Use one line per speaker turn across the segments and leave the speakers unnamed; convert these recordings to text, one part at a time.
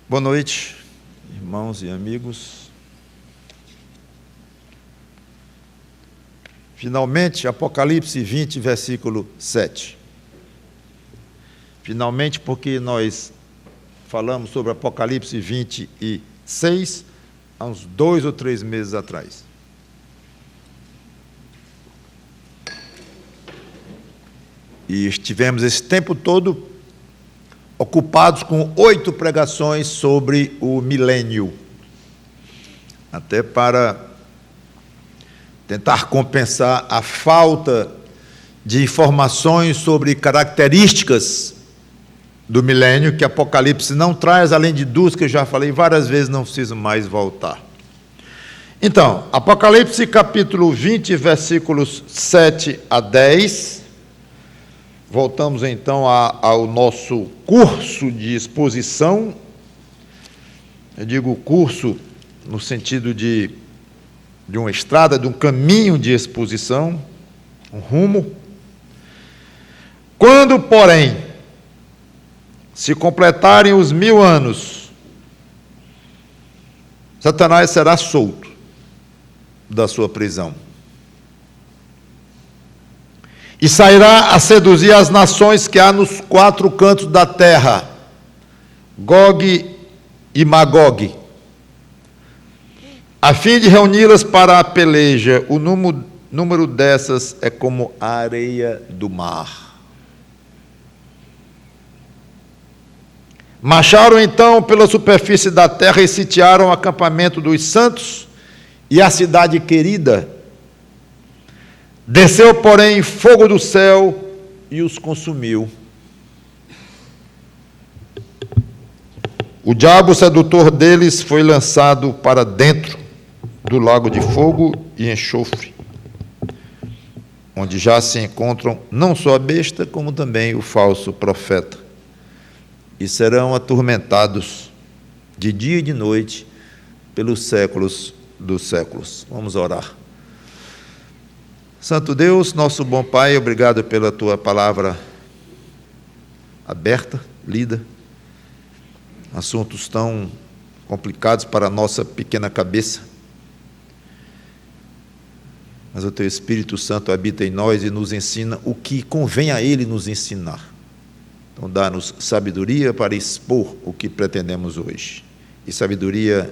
Boa noite, irmãos e amigos. Finalmente, Apocalipse 20, versículo 7. Finalmente, porque nós falamos sobre Apocalipse 26 há uns 2 ou 3 meses atrás. E estivemos esse tempo todo ocupados com 8 pregações sobre o milênio, até para tentar compensar a falta de informações sobre características do milênio, que Apocalipse não traz, além de 2 que eu já falei várias vezes, não preciso mais voltar. Então, Apocalipse capítulo 20, versículos 7 a 10, voltamos então ao nosso curso de exposição. Eu digo curso no sentido de uma estrada, de um caminho de exposição, um rumo. Quando, porém, se completarem os 1000 anos, Satanás será solto da sua prisão e sairá a seduzir as nações que há nos 4 cantos da terra, Gog e Magog, a fim de reuni-las para a peleja. O número dessas é como a areia do mar. Marcharam então pela superfície da terra e sitiaram o acampamento dos santos e a cidade querida. Desceu, porém, fogo do céu e os consumiu. O diabo sedutor deles foi lançado para dentro do lago de fogo e enxofre, onde já se encontram não só a besta, como também o falso profeta, e serão atormentados de dia e de noite pelos séculos dos séculos. Vamos orar. Santo Deus, nosso bom Pai, obrigado pela Tua palavra aberta, lida, assuntos tão complicados para a nossa pequena cabeça, mas o Teu Espírito Santo habita em nós e nos ensina o que convém a Ele nos ensinar. Então, dá-nos sabedoria para expor o que pretendemos hoje, e sabedoria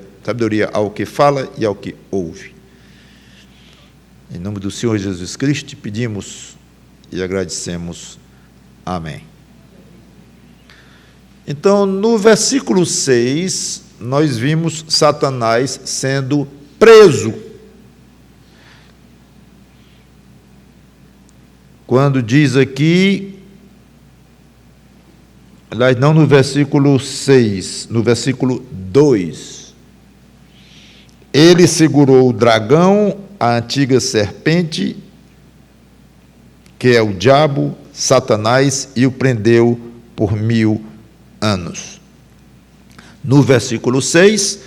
ao que fala e ao que ouve. Em nome do Senhor Jesus Cristo, te pedimos e agradecemos. Amém. Então, no versículo 6, nós vimos Satanás sendo preso. Quando diz aqui, aliás, não no versículo 6, no versículo 2, ele segurou o dragão, a antiga serpente, que é o diabo, Satanás, e o prendeu por 1000 anos. No versículo 6,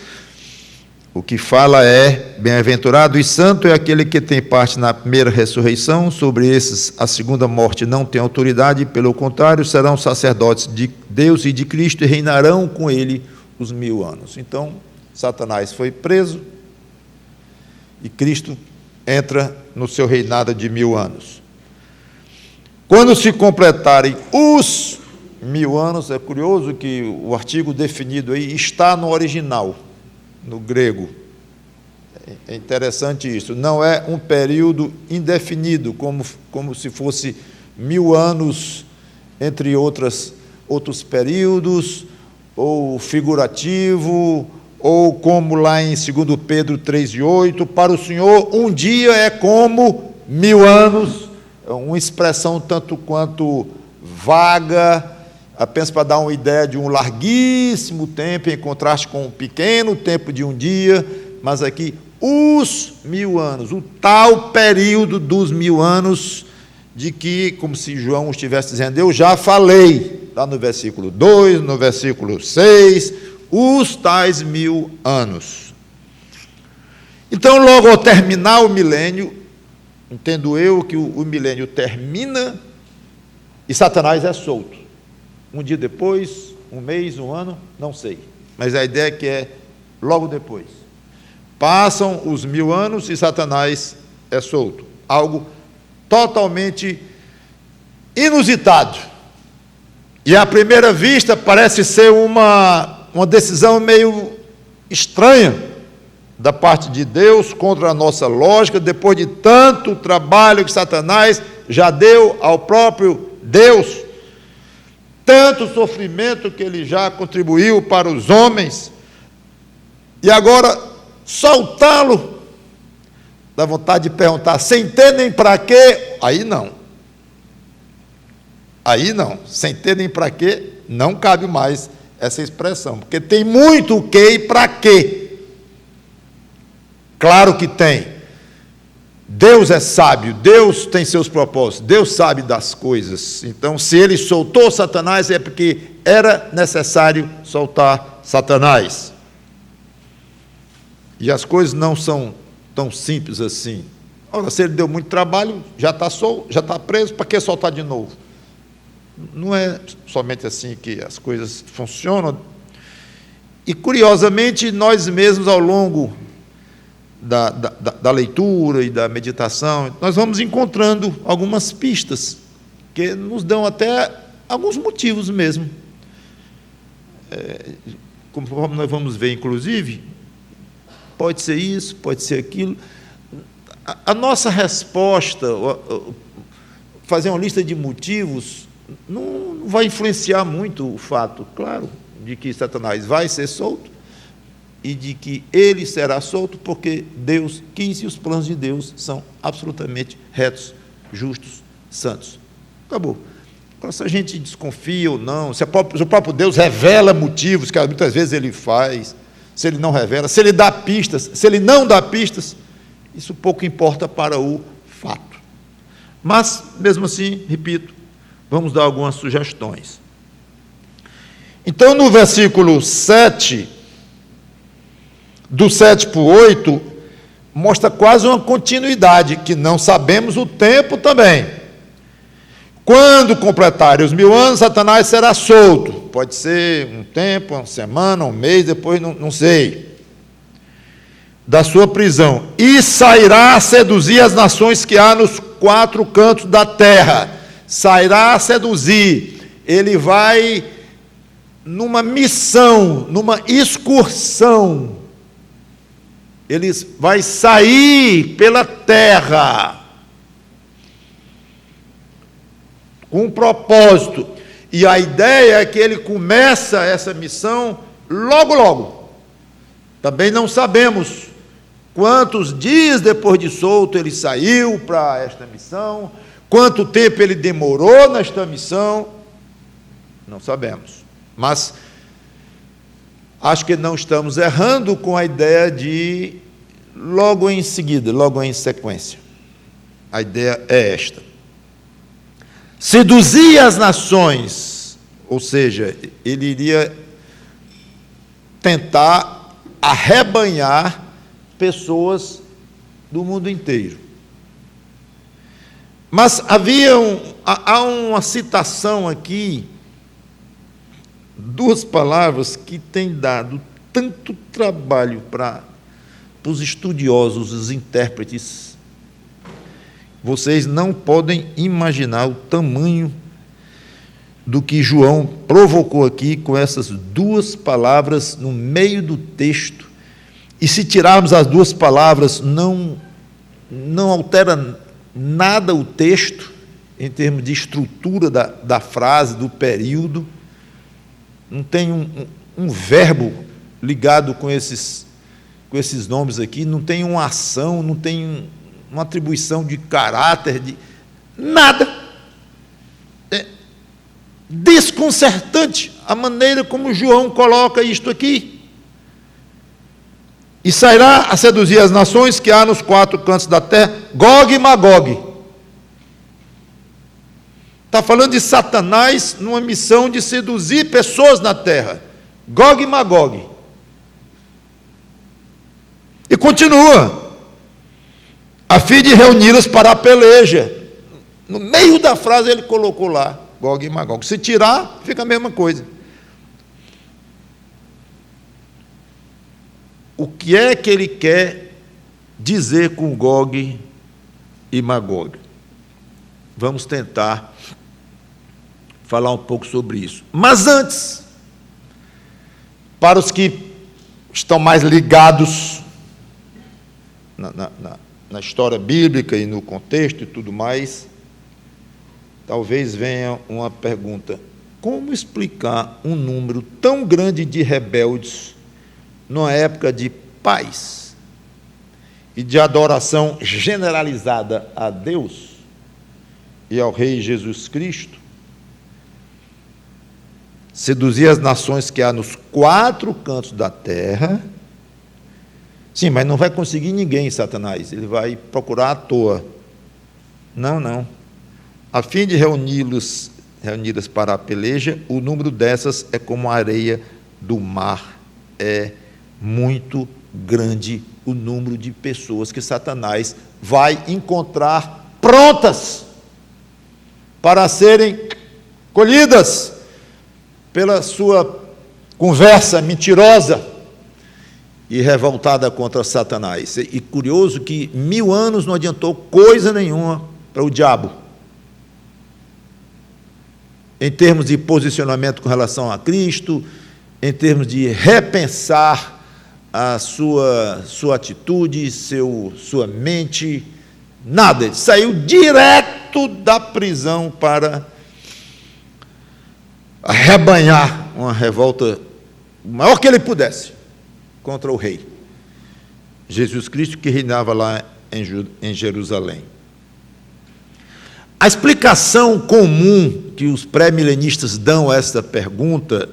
o que fala é: bem-aventurado e santo é aquele que tem parte na primeira ressurreição. Sobre esses a segunda morte não tem autoridade, pelo contrário, serão sacerdotes de Deus e de Cristo e reinarão com ele os 1000 anos. Então, Satanás foi preso e Cristo entra no seu reinado de 1000 anos. Quando se completarem os 1000 anos, é curioso que o artigo definido aí está no original, no grego. É interessante isso. Não é um período indefinido, como se fosse 1000 anos, entre outros períodos, ou figurativo, ou como lá em 2 Pedro 3:8, para o Senhor um dia é como 1000 anos, uma expressão tanto quanto vaga, apenas para dar uma ideia de um larguíssimo tempo, em contraste com um pequeno tempo de um dia, mas aqui os 1000 anos, o tal período dos 1000 anos, de que, como se João estivesse dizendo, eu já falei, lá no versículo 2, no versículo 6, os tais 1000 anos. Então, logo ao terminar o milênio, entendo eu que o milênio termina e Satanás é solto. Um dia depois, um mês, um ano, não sei. mas a ideia é que é logo depois. Passam os 1000 anos e Satanás é solto. Algo totalmente inusitado. E à primeira vista parece ser uma decisão meio estranha da parte de Deus contra a nossa lógica, depois de tanto trabalho que Satanás já deu ao próprio Deus, tanto sofrimento que ele já contribuiu para os homens, e agora soltá-lo, dá vontade de perguntar, sem ter nem para quê? Aí não, sem ter nem para quê, não cabe mais essa expressão, porque tem muito o quê e para quê. Claro que tem. Deus é sábio, Deus tem seus propósitos, Deus sabe das coisas. Então, se ele soltou Satanás, é porque era necessário soltar Satanás. E as coisas não são tão simples assim. Ora, se ele deu muito trabalho, já está solto, já está preso, para que soltar de novo? Não é somente assim que as coisas funcionam. E, curiosamente, nós mesmos, ao longo da leitura e da meditação, nós vamos encontrando algumas pistas que nos dão até alguns motivos mesmo. Como nós vamos ver, inclusive, pode ser isso, pode ser aquilo. A nossa resposta, fazer uma lista de motivos, não vai influenciar muito o fato, claro, de que Satanás vai ser solto, e de que ele será solto porque Deus quis, e os planos de Deus são absolutamente retos, justos, santos. Acabou. Agora, se a gente desconfia ou não, se o próprio Deus revela motivos que muitas vezes ele faz, se ele não revela, se ele dá pistas, se ele não dá pistas, isso pouco importa para o fato. Mas, mesmo assim, repito, vamos dar algumas sugestões. Então, no versículo 7, do 7 para o 8, mostra quase uma continuidade, que não sabemos o tempo também. Quando completarem os 1000 anos, Satanás será solto. Pode ser um tempo, uma semana, um mês, depois não sei. Da sua prisão. E sairá a seduzir as nações que há nos 4 cantos da terra. Sairá a seduzir. Ele vai numa missão, numa excursão. Ele vai sair pela terra com um propósito. E a ideia é que ele começa essa missão logo, logo. Também não sabemos quantos dias depois de solto ele saiu para esta missão, quanto tempo ele demorou nesta missão, não sabemos. Mas acho que não estamos errando com a ideia de logo em seguida, logo em sequência. A ideia é esta. Seduzir as nações, ou seja, ele iria tentar arrebanhar pessoas do mundo inteiro. Mas há uma citação aqui, 2 palavras que têm dado tanto trabalho para os estudiosos, os intérpretes. Vocês não podem imaginar o tamanho do que João provocou aqui com essas 2 palavras no meio do texto. E se tirarmos as 2 palavras, não altera nada o texto, em termos de estrutura da frase, do período. Não tem um verbo ligado com esses nomes aqui, não tem uma ação, não tem uma atribuição de caráter, de nada. É desconcertante a maneira como João coloca isto aqui. E sairá a seduzir as nações que há nos 4 cantos da terra, Gog e Magog. Está falando de Satanás numa missão de seduzir pessoas na terra. Gog e Magog. E continua. A fim de reuni-las para a peleja. No meio da frase ele colocou lá, Gog e Magog. Se tirar, fica a mesma coisa. o que é que ele quer dizer com Gog e Magog. Vamos tentar falar um pouco sobre isso. Mas antes, para os que estão mais ligados na história bíblica e no contexto e tudo mais, talvez venha uma pergunta: como explicar um número tão grande de rebeldes numa época de paz e de adoração generalizada a Deus e ao Rei Jesus Cristo? Seduzir as nações que há nos 4 cantos da terra. Sim, mas não vai conseguir ninguém, Satanás. Ele vai procurar à toa. Não. A fim de reuni-las para a peleja, o número dessas é como a areia do mar. É muito grande o número de pessoas que Satanás vai encontrar prontas para serem colhidas pela sua conversa mentirosa e revoltada contra Satanás. E curioso que 1000 anos não adiantou coisa nenhuma para o diabo, em termos de posicionamento com relação a Cristo, em termos de repensar a sua atitude, sua mente, nada. Ele saiu direto da prisão para arrebanhar uma revolta o maior que ele pudesse contra o rei Jesus Cristo, que reinava lá em Jerusalém. A explicação comum que os pré-milenistas dão a esta pergunta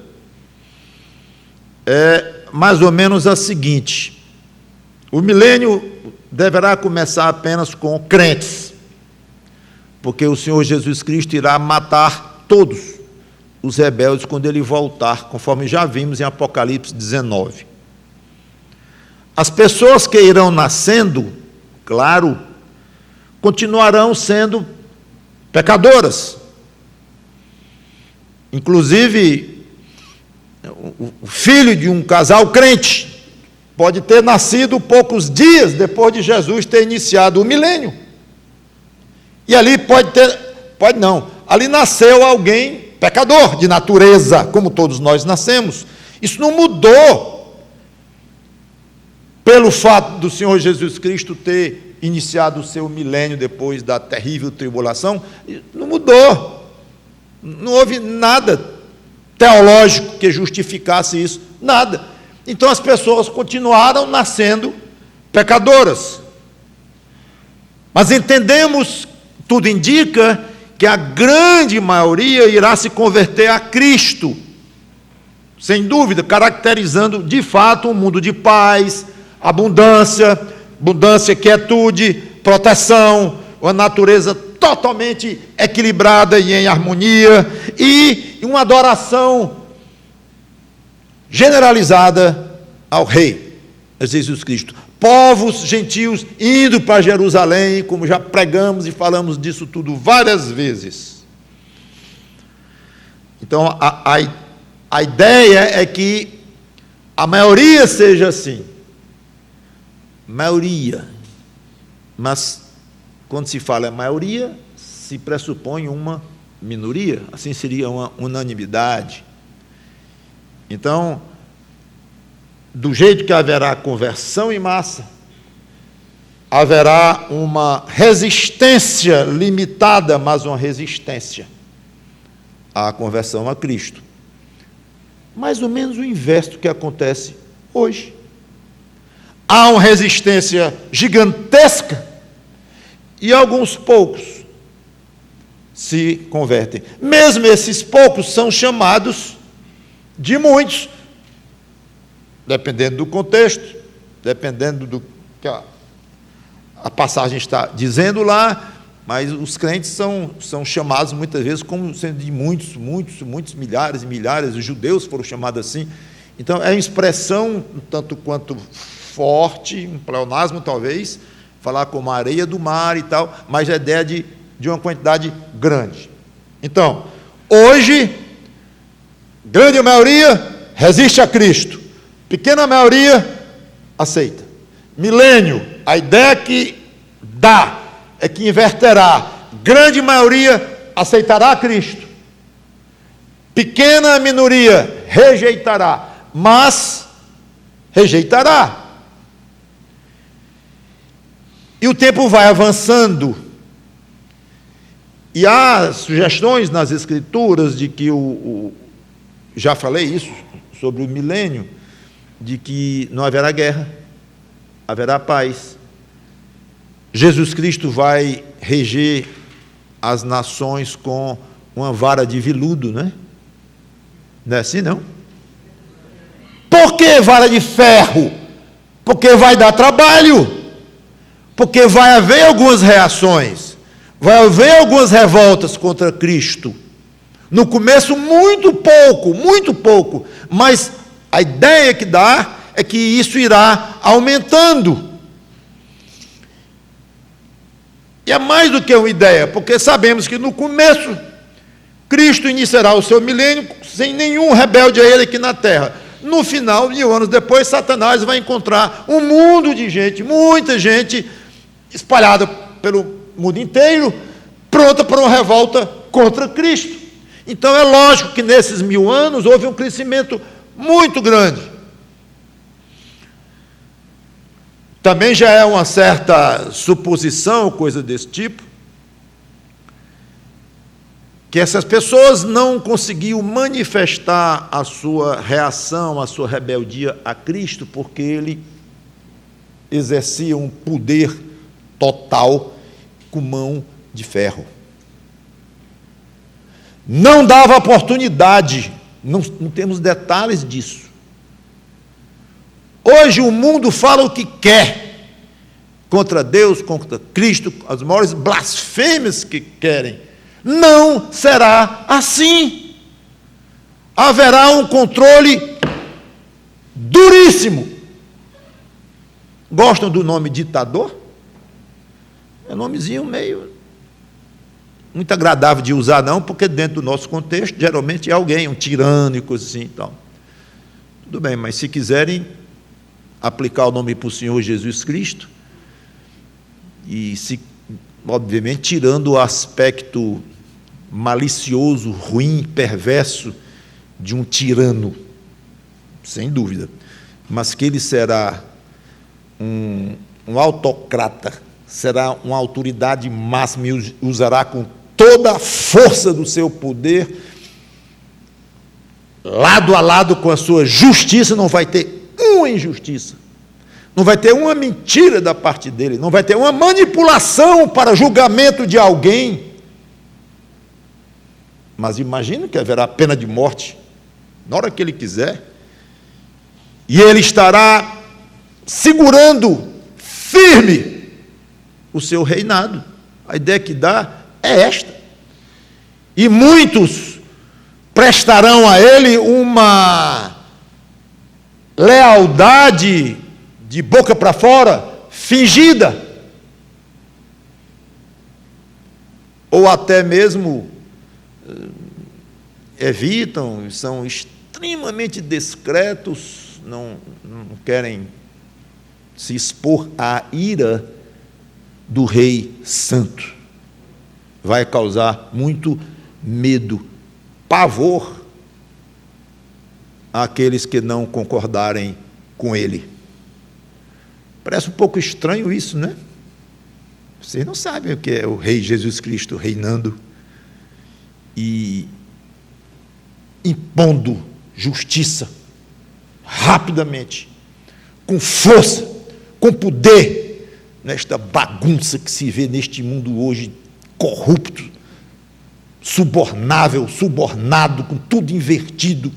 é mais ou menos a seguinte: o milênio deverá começar apenas com crentes, porque o Senhor Jesus Cristo irá matar todos os rebeldes quando ele voltar, conforme já vimos em Apocalipse 19. As pessoas que irão nascendo, claro, continuarão sendo pecadoras. Inclusive, o filho de um casal crente pode ter nascido poucos dias depois de Jesus ter iniciado o milênio. E ali ali nasceu alguém pecador de natureza, como todos nós nascemos. Isso não mudou pelo fato do Senhor Jesus Cristo ter iniciado o seu milênio depois da terrível tribulação. Não mudou. Não houve nada teológico que justificasse isso. Nada. Então as pessoas continuaram nascendo pecadoras. Mas entendemos, tudo indica, que a grande maioria irá se converter a Cristo, sem dúvida, caracterizando de fato um mundo de paz, abundância, quietude, proteção, uma natureza totalmente equilibrada e em harmonia, e uma adoração generalizada ao Rei Jesus Cristo. Povos gentios indo para Jerusalém, como já pregamos e falamos disso tudo várias vezes. Então, a ideia é que a maioria seja assim. Maioria. Mas, quando se fala maioria, se pressupõe uma minoria. Assim seria uma unanimidade. Então, do jeito que haverá conversão em massa, haverá uma resistência limitada, mas uma resistência à conversão a Cristo. Mais ou menos o inverso do que acontece hoje. Há uma resistência gigantesca e alguns poucos se convertem. Mesmo esses poucos são chamados de muitos, dependendo do contexto, dependendo do que a passagem está dizendo lá, mas os crentes são chamados muitas vezes como sendo de muitos, milhares e milhares. Os judeus foram chamados assim. Então é uma expressão um tanto quanto forte, um pleonasmo talvez, falar como a areia do mar e tal, mas a ideia de uma quantidade grande. Então, hoje, grande maioria resiste a Cristo. Pequena maioria aceita. Milênio, a ideia que dá é que inverterá. Grande maioria aceitará Cristo. Pequena minoria rejeitará, mas rejeitará. E o tempo vai avançando. E há sugestões nas Escrituras de que já falei isso sobre o milênio, de que não haverá guerra, haverá paz. Jesus Cristo vai reger as nações com uma vara de veludo, né? Não é assim, não? Por que vara de ferro? Porque vai dar trabalho. Porque vai haver algumas reações. Vai haver algumas revoltas contra Cristo. No começo, muito pouco. Mas a ideia que dá é que isso irá aumentando. E é mais do que uma ideia, porque sabemos que no começo, Cristo iniciará o seu milênio sem nenhum rebelde a ele aqui na terra. No final, 1000 anos depois, Satanás vai encontrar um mundo de gente, muita gente, espalhada pelo mundo inteiro, pronta para uma revolta contra Cristo. Então é lógico que nesses 1000 anos houve um crescimento muito grande. Também já é uma certa suposição, coisa desse tipo, que essas pessoas não conseguiam manifestar a sua reação, a sua rebeldia a Cristo, porque ele exercia um poder total com mão de ferro. Não dava oportunidade, não temos detalhes disso. Hoje o mundo fala o que quer, contra Deus, contra Cristo, as maiores blasfêmias que querem. Não será assim. Haverá um controle duríssimo. Gostam do nome ditador? É um nomezinho meio muito agradável de usar, não, porque dentro do nosso contexto, geralmente é alguém, um tirano e coisa assim e tal. Tudo bem, mas se quiserem aplicar o nome para o Senhor Jesus Cristo, e obviamente tirando o aspecto malicioso, ruim, perverso de um tirano, sem dúvida, mas que ele será um autocrata, será uma autoridade máxima e usará com toda a força do seu poder, lado a lado com a sua justiça. Não vai ter uma injustiça, não vai ter uma mentira da parte dele, não vai ter uma manipulação para julgamento de alguém. Mas imagina que haverá pena de morte na hora que ele quiser, e ele estará segurando firme o seu reinado. A ideia que dá é esta. E muitos prestarão a ele uma lealdade de boca para fora, fingida, ou até mesmo evitam, são extremamente discretos, não querem se expor à ira do Rei Santo. Vai causar muito medo, pavor àqueles que não concordarem com ele. Parece um pouco estranho isso, né? Vocês não sabem o que é o Rei Jesus Cristo reinando e impondo justiça rapidamente, com força, com poder, nesta bagunça que se vê neste mundo hoje, corrupto, subornado, com tudo invertido,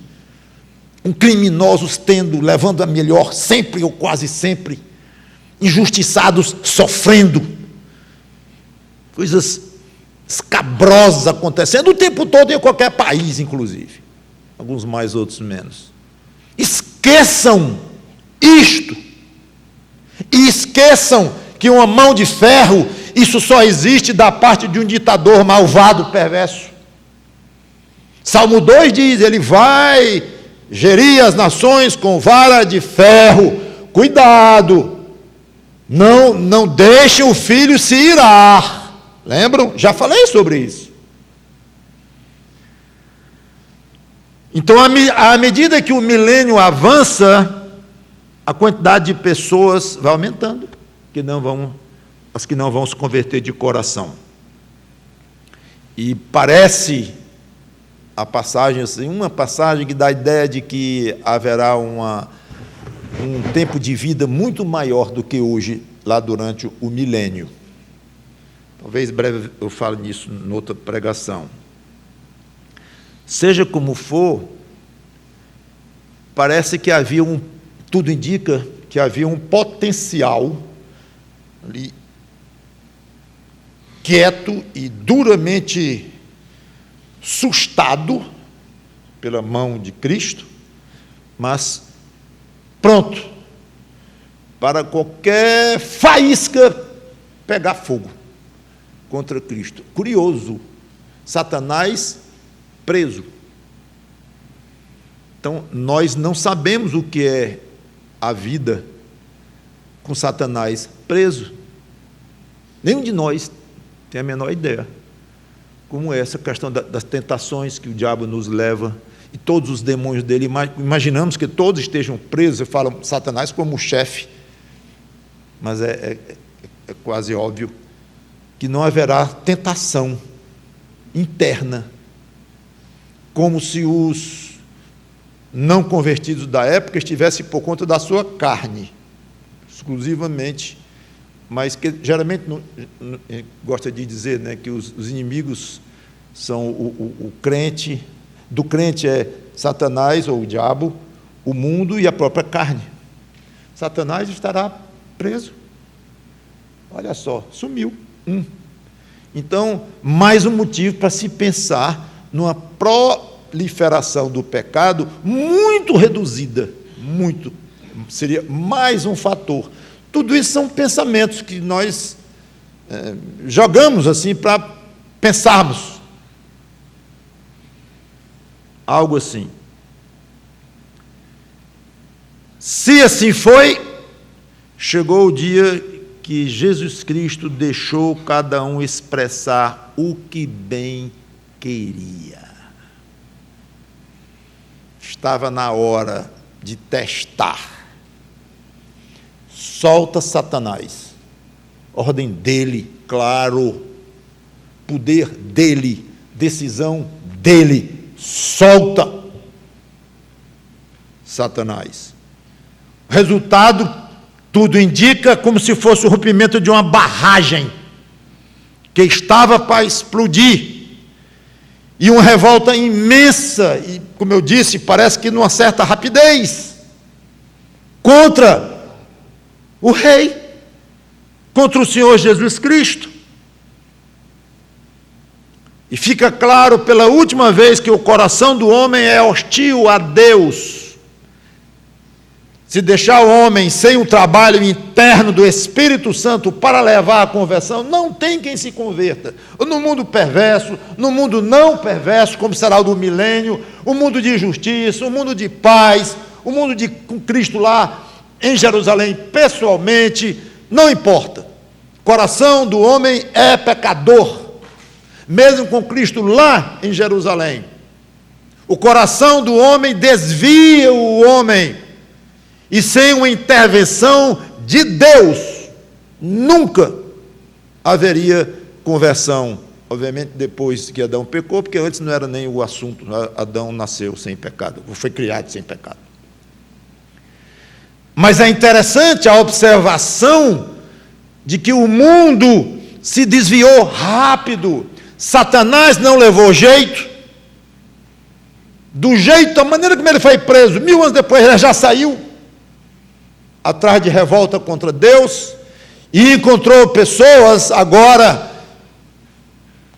com criminosos levando a melhor sempre ou quase sempre, injustiçados sofrendo, coisas escabrosas acontecendo o tempo todo em qualquer país, inclusive, alguns mais, outros menos. Esqueçam isto, e esqueçam que uma mão de ferro, isso só existe da parte de um ditador malvado, perverso. Salmo 2 diz, ele vai gerir as nações com vara de ferro, cuidado, não deixe o filho se irar. Lembram? Já falei sobre isso. Então, à medida que o milênio avança, a quantidade de pessoas vai aumentando, as que não vão se converter de coração. E parece a passagem, assim, uma passagem que dá a ideia de que haverá um tempo de vida muito maior do que hoje, lá durante o milênio. Talvez breve eu fale nisso em outra pregação. Seja como for, parece que tudo indica que havia um potencial ali, quieto e duramente sustado pela mão de Cristo, mas pronto para qualquer faísca pegar fogo contra Cristo. Curioso, Satanás preso. Então, nós não sabemos o que é a vida com Satanás preso. Nenhum de nós tem a menor ideia como é essa questão das tentações que o diabo nos leva, e todos os demônios dele. Imaginamos que todos estejam presos, e falam Satanás como chefe, mas é quase óbvio que não haverá tentação interna, como se os não convertidos da época estivessem por conta da sua carne, exclusivamente, mas que geralmente gosta de dizer, né, que os inimigos são o crente, do crente é Satanás ou o diabo, o mundo e a própria carne. Satanás estará preso. Olha só, sumiu. Então, mais um motivo para se pensar numa proliferação do pecado muito reduzida, seria mais um fator. Tudo isso são pensamentos que nós jogamos assim para pensarmos. Algo assim. Se assim foi, chegou o dia que Jesus Cristo deixou cada um expressar o que bem queria. Estava na hora de testar. Solta Satanás. Ordem dele, claro. Poder dele, decisão dele. Solta Satanás. Resultado, tudo indica como se fosse o rompimento de uma barragem que estava para explodir. E uma revolta imensa, e como eu disse, parece que numa certa rapidez, contra o rei, contra o Senhor Jesus Cristo. E fica claro pela última vez que o coração do homem é hostil a Deus. Se deixar o homem sem um trabalho interno do Espírito Santo para levar à conversão, não tem quem se converta. No mundo perverso, no mundo não perverso, como será o do milênio, o mundo de justiça, o mundo de paz, o mundo com Cristo lá em Jerusalém, pessoalmente, não importa. O coração do homem é pecador, mesmo com Cristo lá em Jerusalém. O coração do homem desvia o homem, e sem uma intervenção de Deus, nunca haveria conversão. Obviamente, depois que Adão pecou, porque antes não era nem o assunto, Adão nasceu sem pecado, foi criado sem pecado. Mas é interessante a observação de que o mundo se desviou rápido. Satanás não levou jeito. Da maneira como ele foi preso, 1000 anos depois ele já saiu atrás de revolta contra Deus, e encontrou pessoas agora,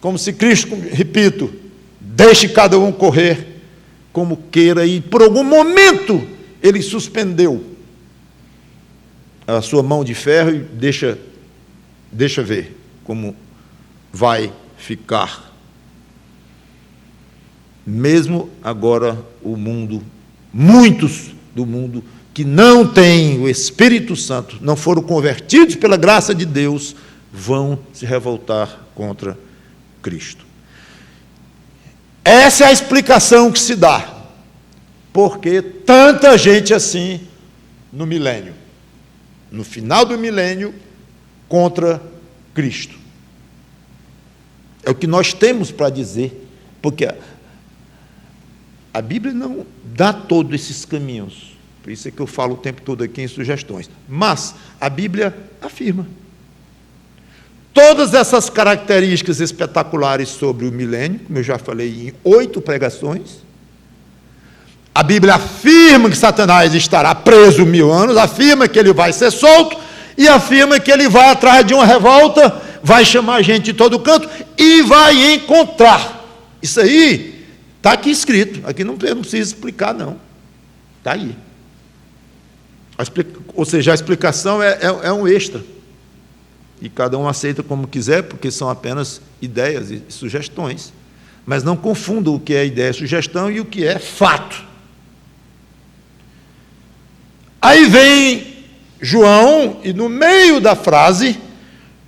como se Cristo, repito, deixe cada um correr como queira, e por algum momento ele suspendeu a sua mão de ferro e deixa ver como vai ficar. Mesmo agora o mundo, muitos do mundo, que não têm o Espírito Santo, não foram convertidos pela graça de Deus, vão se revoltar contra Cristo. Essa é a explicação que se dá. Porque tanta gente assim no milênio, no final do milênio, contra Cristo. É o que nós temos para dizer, porque a Bíblia não dá todos esses caminhos, por isso é que eu falo o tempo todo aqui em sugestões, mas a Bíblia afirma. Todas essas características espetaculares sobre o milênio, como eu já falei em 8 pregações, a Bíblia afirma que Satanás estará preso 1000 anos, afirma que ele vai ser solto, e afirma que ele vai atrás de uma revolta, vai chamar gente de todo canto, e vai encontrar. Isso aí está aqui escrito, aqui não precisa explicar não, está aí. Ou seja, a explicação é um extra, e cada um aceita como quiser, porque são apenas ideias e sugestões, mas não confundam o que é ideia e sugestão e o que é fato. Aí vem João, e no meio da frase,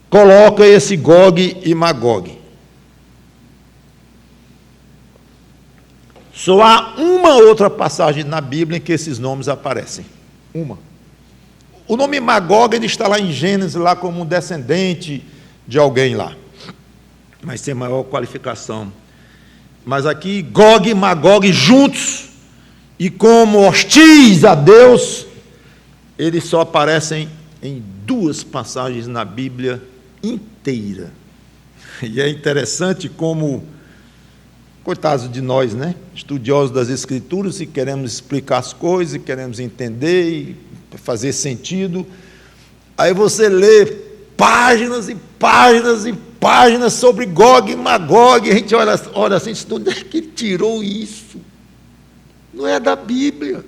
coloca esse Gog e Magog. Só há uma outra passagem na Bíblia em que esses nomes aparecem. Uma. O nome Magog, ele está lá em Gênesis, lá como um descendente de alguém lá, mas sem maior qualificação. Mas aqui, Gog e Magog juntos, e como hostis a Deus, eles só aparecem em 2 passagens na Bíblia inteira. E é interessante como, coitados de nós, né? Estudiosos das Escrituras, e queremos explicar as coisas, e queremos entender, e fazer sentido. Aí você lê páginas e páginas e páginas sobre Gog e Magog, e a gente olha assim, onde é que ele tirou isso? Não é da Bíblia.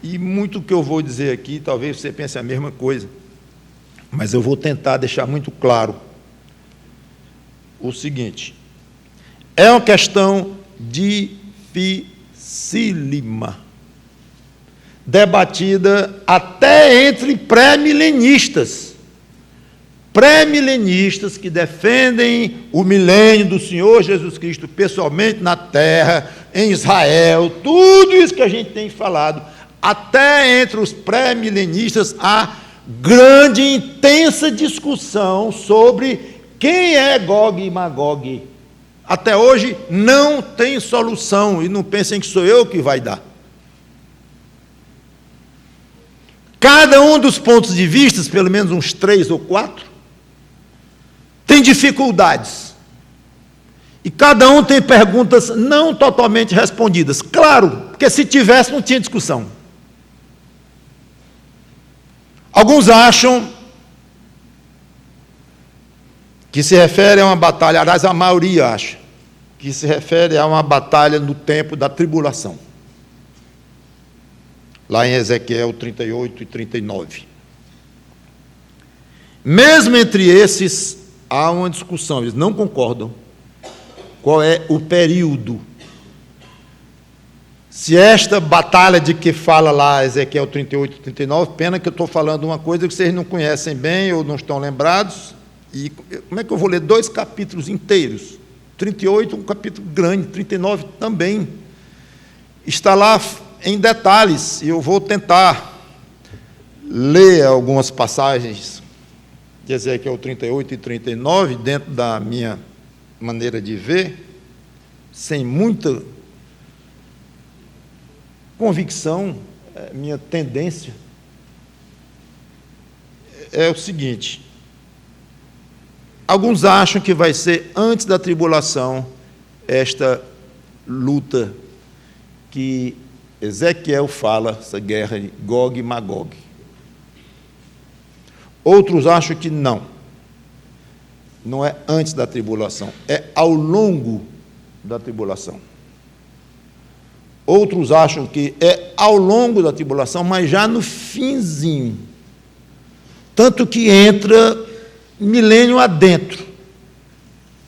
E muito que eu vou dizer aqui, talvez você pense a mesma coisa, mas eu vou tentar deixar muito claro o seguinte: é uma questão dificílima, debatida até entre pré-milenistas que defendem o milênio do Senhor Jesus Cristo pessoalmente na terra, em Israel, tudo isso que a gente tem falado. Até entre os pré-milenistas há grande e intensa discussão sobre quem é Gog e Magog. Até hoje não tem solução, e não pensem que sou eu que vai dar. Cada um dos pontos de vista, pelo menos uns 3 ou 4, tem dificuldades. E cada um tem perguntas não totalmente respondidas. Claro, porque se tivesse não tinha discussão. Alguns acham que se refere a uma batalha, aliás, a maioria acha, que se refere a uma batalha no tempo da tribulação. Lá em Ezequiel 38 e 39. Mesmo entre esses, há uma discussão, eles não concordam qual é o período. Se esta batalha de que fala lá Ezequiel 38 e 39, pena que eu estou falando uma coisa que vocês não conhecem bem ou não estão lembrados, e como é que eu vou ler 2 capítulos inteiros? 38, um capítulo grande, 39 também. Está lá em detalhes, e eu vou tentar ler algumas passagens de Ezequiel 38 e 39, dentro da minha maneira de ver, sem muita convicção, minha tendência é o seguinte: alguns acham que vai ser antes da tribulação esta luta que Ezequiel fala, essa guerra de Gog e Magog. Outros acham que não é antes da tribulação, é ao longo da tribulação. Outros acham que é ao longo da tribulação, mas já no finzinho. Tanto que entra milênio adentro.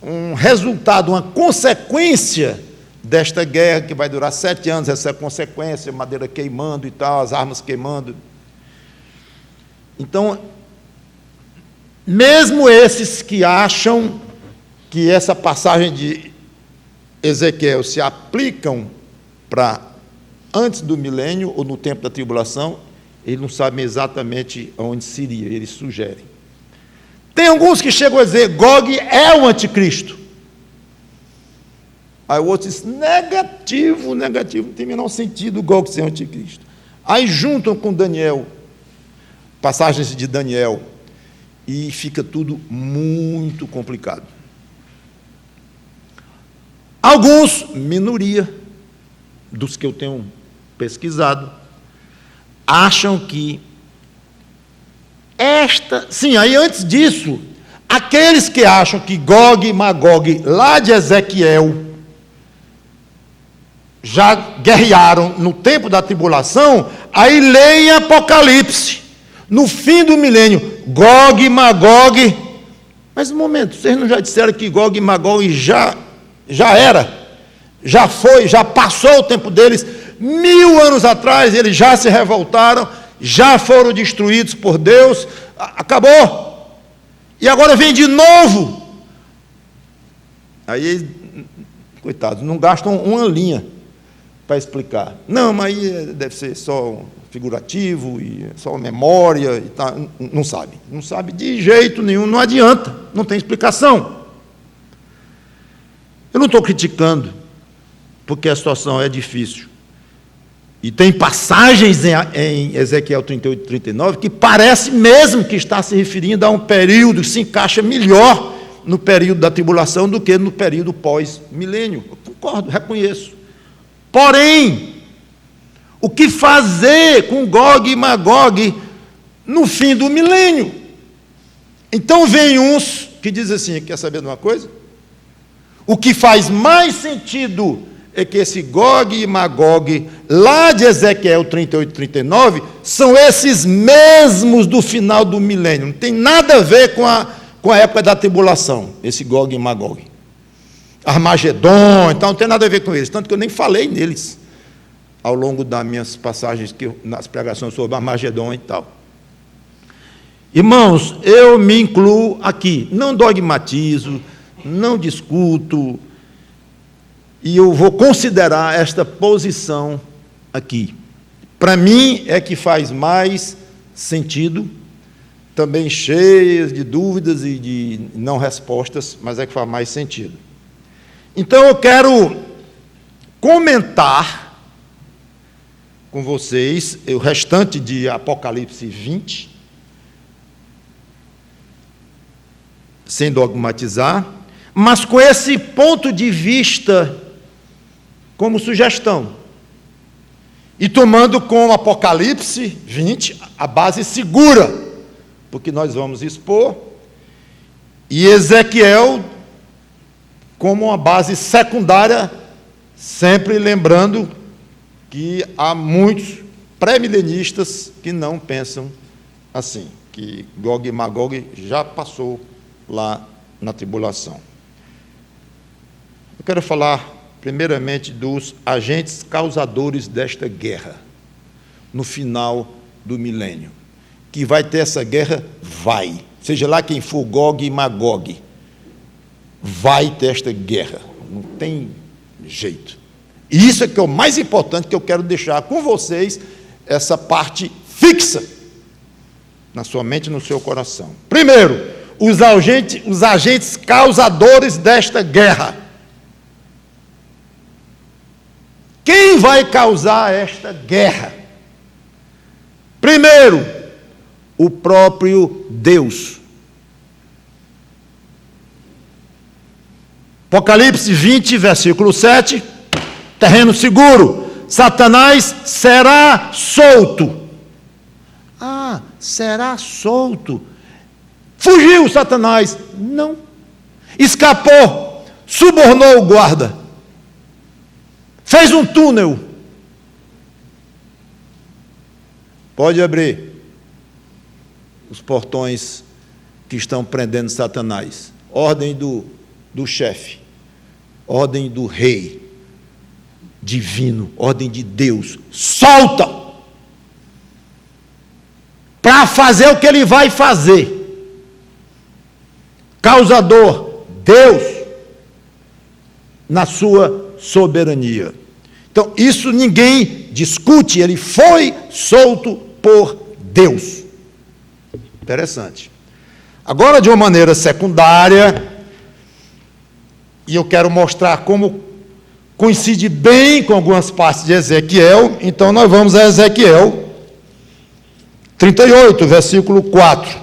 Um resultado, uma consequência desta guerra que vai durar 7 anos, essa consequência, madeira queimando e tal, as armas queimando. Então, mesmo esses que acham que essa passagem de Ezequiel se aplicam para antes do milênio ou no tempo da tribulação, eles não sabem exatamente onde seria, eles sugerem. Tem alguns que chegam a dizer, Gog é o anticristo. Aí o outro diz, negativo, não tem o menor sentido Gog ser o anticristo. Aí juntam com Daniel, passagens de Daniel, e fica tudo muito complicado. Alguns, minoria, dos que eu tenho pesquisado, acham que sim, aí antes disso, aqueles que acham que Gog e Magog, lá de Ezequiel, já guerrearam no tempo da tribulação, aí leem Apocalipse, no fim do milênio, Gog e Magog. Mas um momento, vocês não já disseram que Gog e Magog já era, já foi, já passou o tempo deles, 1000 anos atrás eles já se revoltaram, já foram destruídos por Deus, acabou, e agora vem de novo. Aí, coitados, não gastam uma linha para explicar. Não, mas aí deve ser só figurativo, e só memória, e tá, não sabe de jeito nenhum, não adianta, não tem explicação. Eu não estou criticando, porque a situação é difícil. E tem passagens em Ezequiel 38 e 39 que parece mesmo que está se referindo a um período que se encaixa melhor no período da tribulação do que no período pós-milênio. Eu concordo, reconheço. Porém, o que fazer com Gog e Magog no fim do milênio? Então vem uns que dizem assim, quer saber de uma coisa? O que faz mais sentido é que esse Gog e Magog, lá de Ezequiel 38 e 39, são esses mesmos do final do milênio. Não tem nada a ver com a época da tribulação, esse Gog e Magog. Armagedon, então não tem nada a ver com eles. Tanto que eu nem falei neles ao longo das minhas passagens, nas pregações sobre Armagedon e tal. Irmãos, eu me incluo aqui, não dogmatizo, não discuto, e eu vou considerar esta posição aqui. Para mim é que faz mais sentido, também cheias de dúvidas e de não respostas, mas é que faz mais sentido. Então eu quero comentar com vocês o restante de Apocalipse 20, sem dogmatizar, mas com esse ponto de vista como sugestão, e tomando com Apocalipse 20 a base segura, porque nós vamos expor, e Ezequiel como uma base secundária, sempre lembrando que há muitos pré-milenistas que não pensam assim, que Gog e Magog já passou lá na tribulação. Eu quero falar primeiramente dos agentes causadores desta guerra, no final do milênio. Que vai ter essa guerra? Vai. Seja lá quem for Gog e Magog, vai ter esta guerra. Não tem jeito. E isso é que é o mais importante, que eu quero deixar com vocês, essa parte fixa na sua mente e no seu coração. Primeiro, os agentes causadores desta guerra. Quem vai causar esta guerra? Primeiro, o próprio Deus. Apocalipse 20, versículo 7, terreno seguro, Satanás será solto. Ah, será solto. Fugiu Satanás? Não. Escapou, subornou o guarda, fez um túnel. Pode abrir os portões que estão prendendo Satanás. Ordem do chefe, ordem do rei. divino, ordem de Deus. Solta! Para fazer o que ele vai fazer. Causador, Deus, na sua soberania. Então, isso ninguém discute, ele foi solto por Deus. Interessante. Agora, de uma maneira secundária, e eu quero mostrar como coincide bem com algumas partes de Ezequiel, então nós vamos a Ezequiel 38, versículo 4.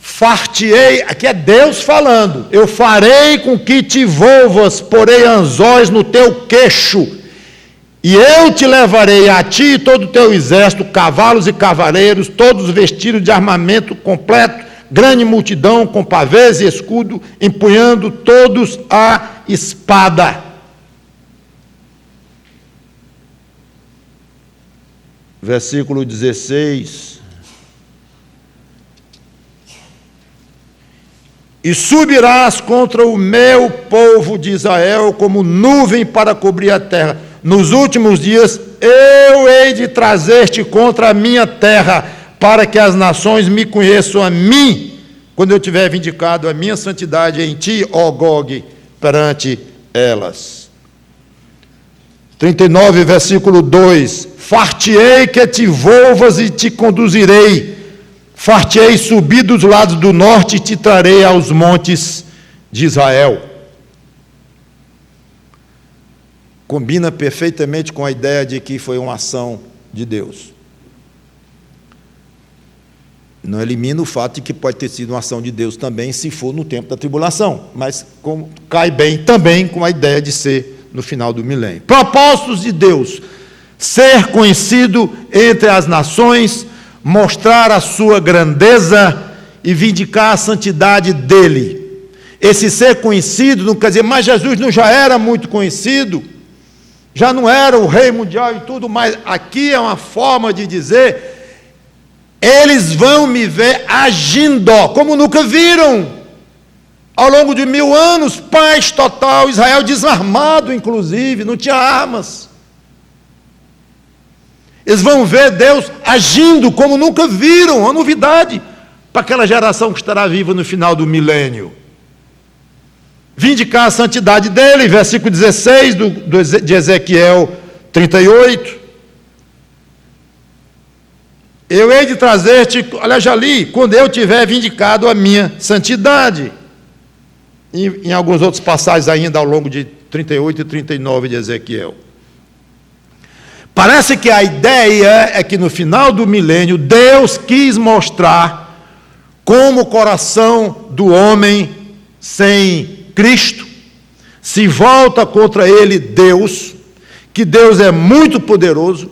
Fartiei, aqui é Deus falando, eu farei com que te volvas, porei anzóis no teu queixo, e eu te levarei a ti e todo o teu exército, cavalos e cavaleiros, todos vestidos de armamento completo, grande multidão com pavês e escudo, empunhando todos a espada. Versículo 16. E subirás contra o meu povo de Israel como nuvem para cobrir a terra. Nos últimos dias eu hei de trazer-te contra a minha terra, para que as nações me conheçam a mim, quando eu tiver vindicado a minha santidade em ti, ó Gog, perante elas. 39, versículo 2. Far-te-ei que te volvas e te conduzirei. Far-te-ei subir dos lados do norte e te trarei aos montes de Israel. Combina perfeitamente com a ideia de que foi uma ação de Deus. Não elimina o fato de que pode ter sido uma ação de Deus também, se for no tempo da tribulação, mas cai bem também com a ideia de ser no final do milênio. Propósitos de Deus: ser conhecido entre as nações, mostrar a sua grandeza e vindicar a santidade dele. Esse ser conhecido não quer dizer, mas Jesus não já era muito conhecido, já não era o rei mundial e tudo, mas aqui é uma forma de dizer, eles vão me ver agindo, como nunca viram, ao longo de 1000 anos, paz total, Israel desarmado inclusive, não tinha armas. Eles vão ver Deus agindo como nunca viram, uma novidade para aquela geração que estará viva no final do milênio. Vindicar a santidade dele, versículo 16 de Ezequiel 38. Eu hei de trazer-te, olha já li, quando eu tiver vindicado a minha santidade. E em algumas outras passagens ainda ao longo de 38 e 39 de Ezequiel. Parece que a ideia é que no final do milênio, Deus quis mostrar como o coração do homem sem Cristo se volta contra ele, Deus, que Deus é muito poderoso,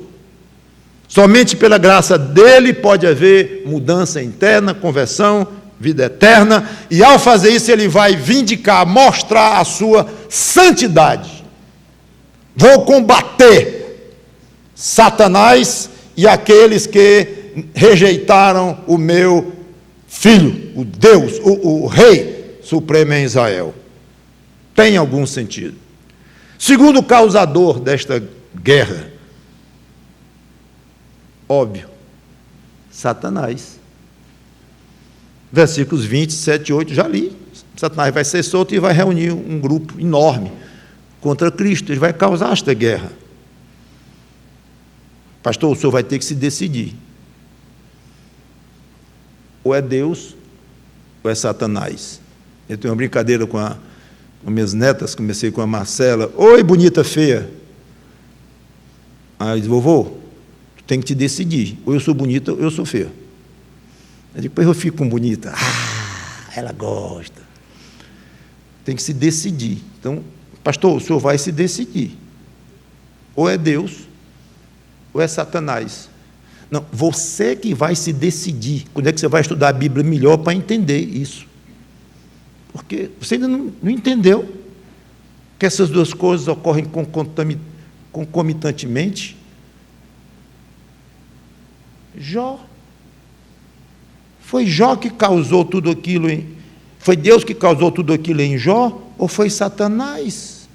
somente pela graça dele pode haver mudança interna, conversão, vida eterna, e ao fazer isso ele vai vindicar, mostrar a sua santidade. Vou combater Satanás e aqueles que rejeitaram o meu filho, o Deus, o Rei Supremo em Israel. Tem algum sentido. Segundo causador desta guerra, óbvio, Satanás. Versículos 27 e 8, já li. Satanás vai ser solto e vai reunir um grupo enorme contra Cristo. Ele vai causar esta guerra. Pastor, o senhor vai ter que se decidir. Ou é Deus, ou é Satanás. Eu tenho uma brincadeira com minhas netas, comecei com a Marcela. Oi, bonita, feia. Aí eu disse, vovô, tu tem que te decidir. Ou eu sou bonita, ou eu sou feia. Eu digo, pois eu fico com bonita. Ah, ela gosta. Tem que se decidir. Então, pastor, o senhor vai se decidir. Ou é Deus, ou é Satanás? Não, você que vai se decidir. Quando é que você vai estudar a Bíblia melhor para entender isso? Porque você ainda não entendeu que essas duas coisas ocorrem concomitantemente. Jó Foi Jó que causou tudo aquilo, foi Deus que causou tudo aquilo em Jó, ou foi Satanás?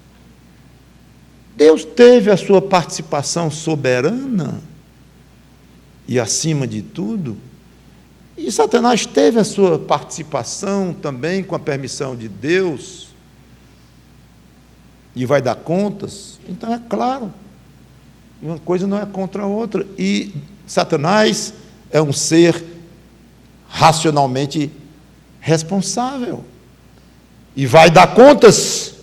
Deus teve a sua participação soberana, e acima de tudo, e Satanás teve a sua participação também com a permissão de Deus, e vai dar contas. Então é claro, uma coisa não é contra a outra, e Satanás é um ser racionalmente responsável, e vai dar contas,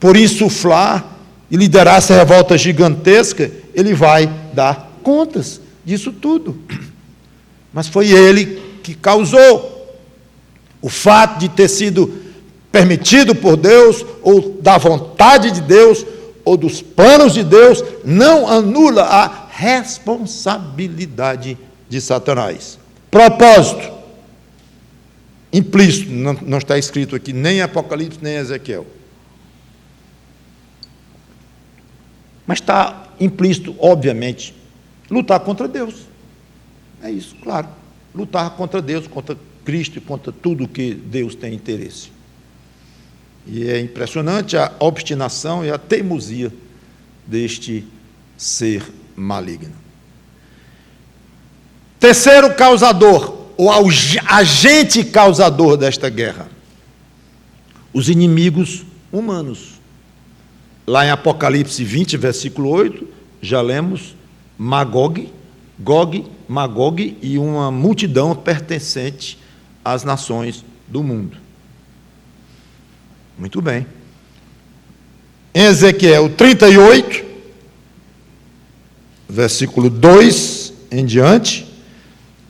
por insuflar e liderar essa revolta gigantesca, ele vai dar contas disso tudo. Mas foi ele que causou. O fato de ter sido permitido por Deus, ou da vontade de Deus, ou dos planos de Deus, não anula a responsabilidade de Satanás. Propósito implícito, não está escrito aqui nem em Apocalipse, nem em Ezequiel. Mas está implícito, obviamente, lutar contra Deus. É isso, claro. Lutar contra Deus, contra Cristo e contra tudo que Deus tem interesse. E é impressionante a obstinação e a teimosia deste ser maligno. Terceiro causador, ou agente causador desta guerra: os inimigos humanos. Lá em Apocalipse 20, versículo 8, já lemos Magog, Magog e uma multidão pertencente às nações do mundo. Muito bem. Em Ezequiel 38, versículo 2 em diante,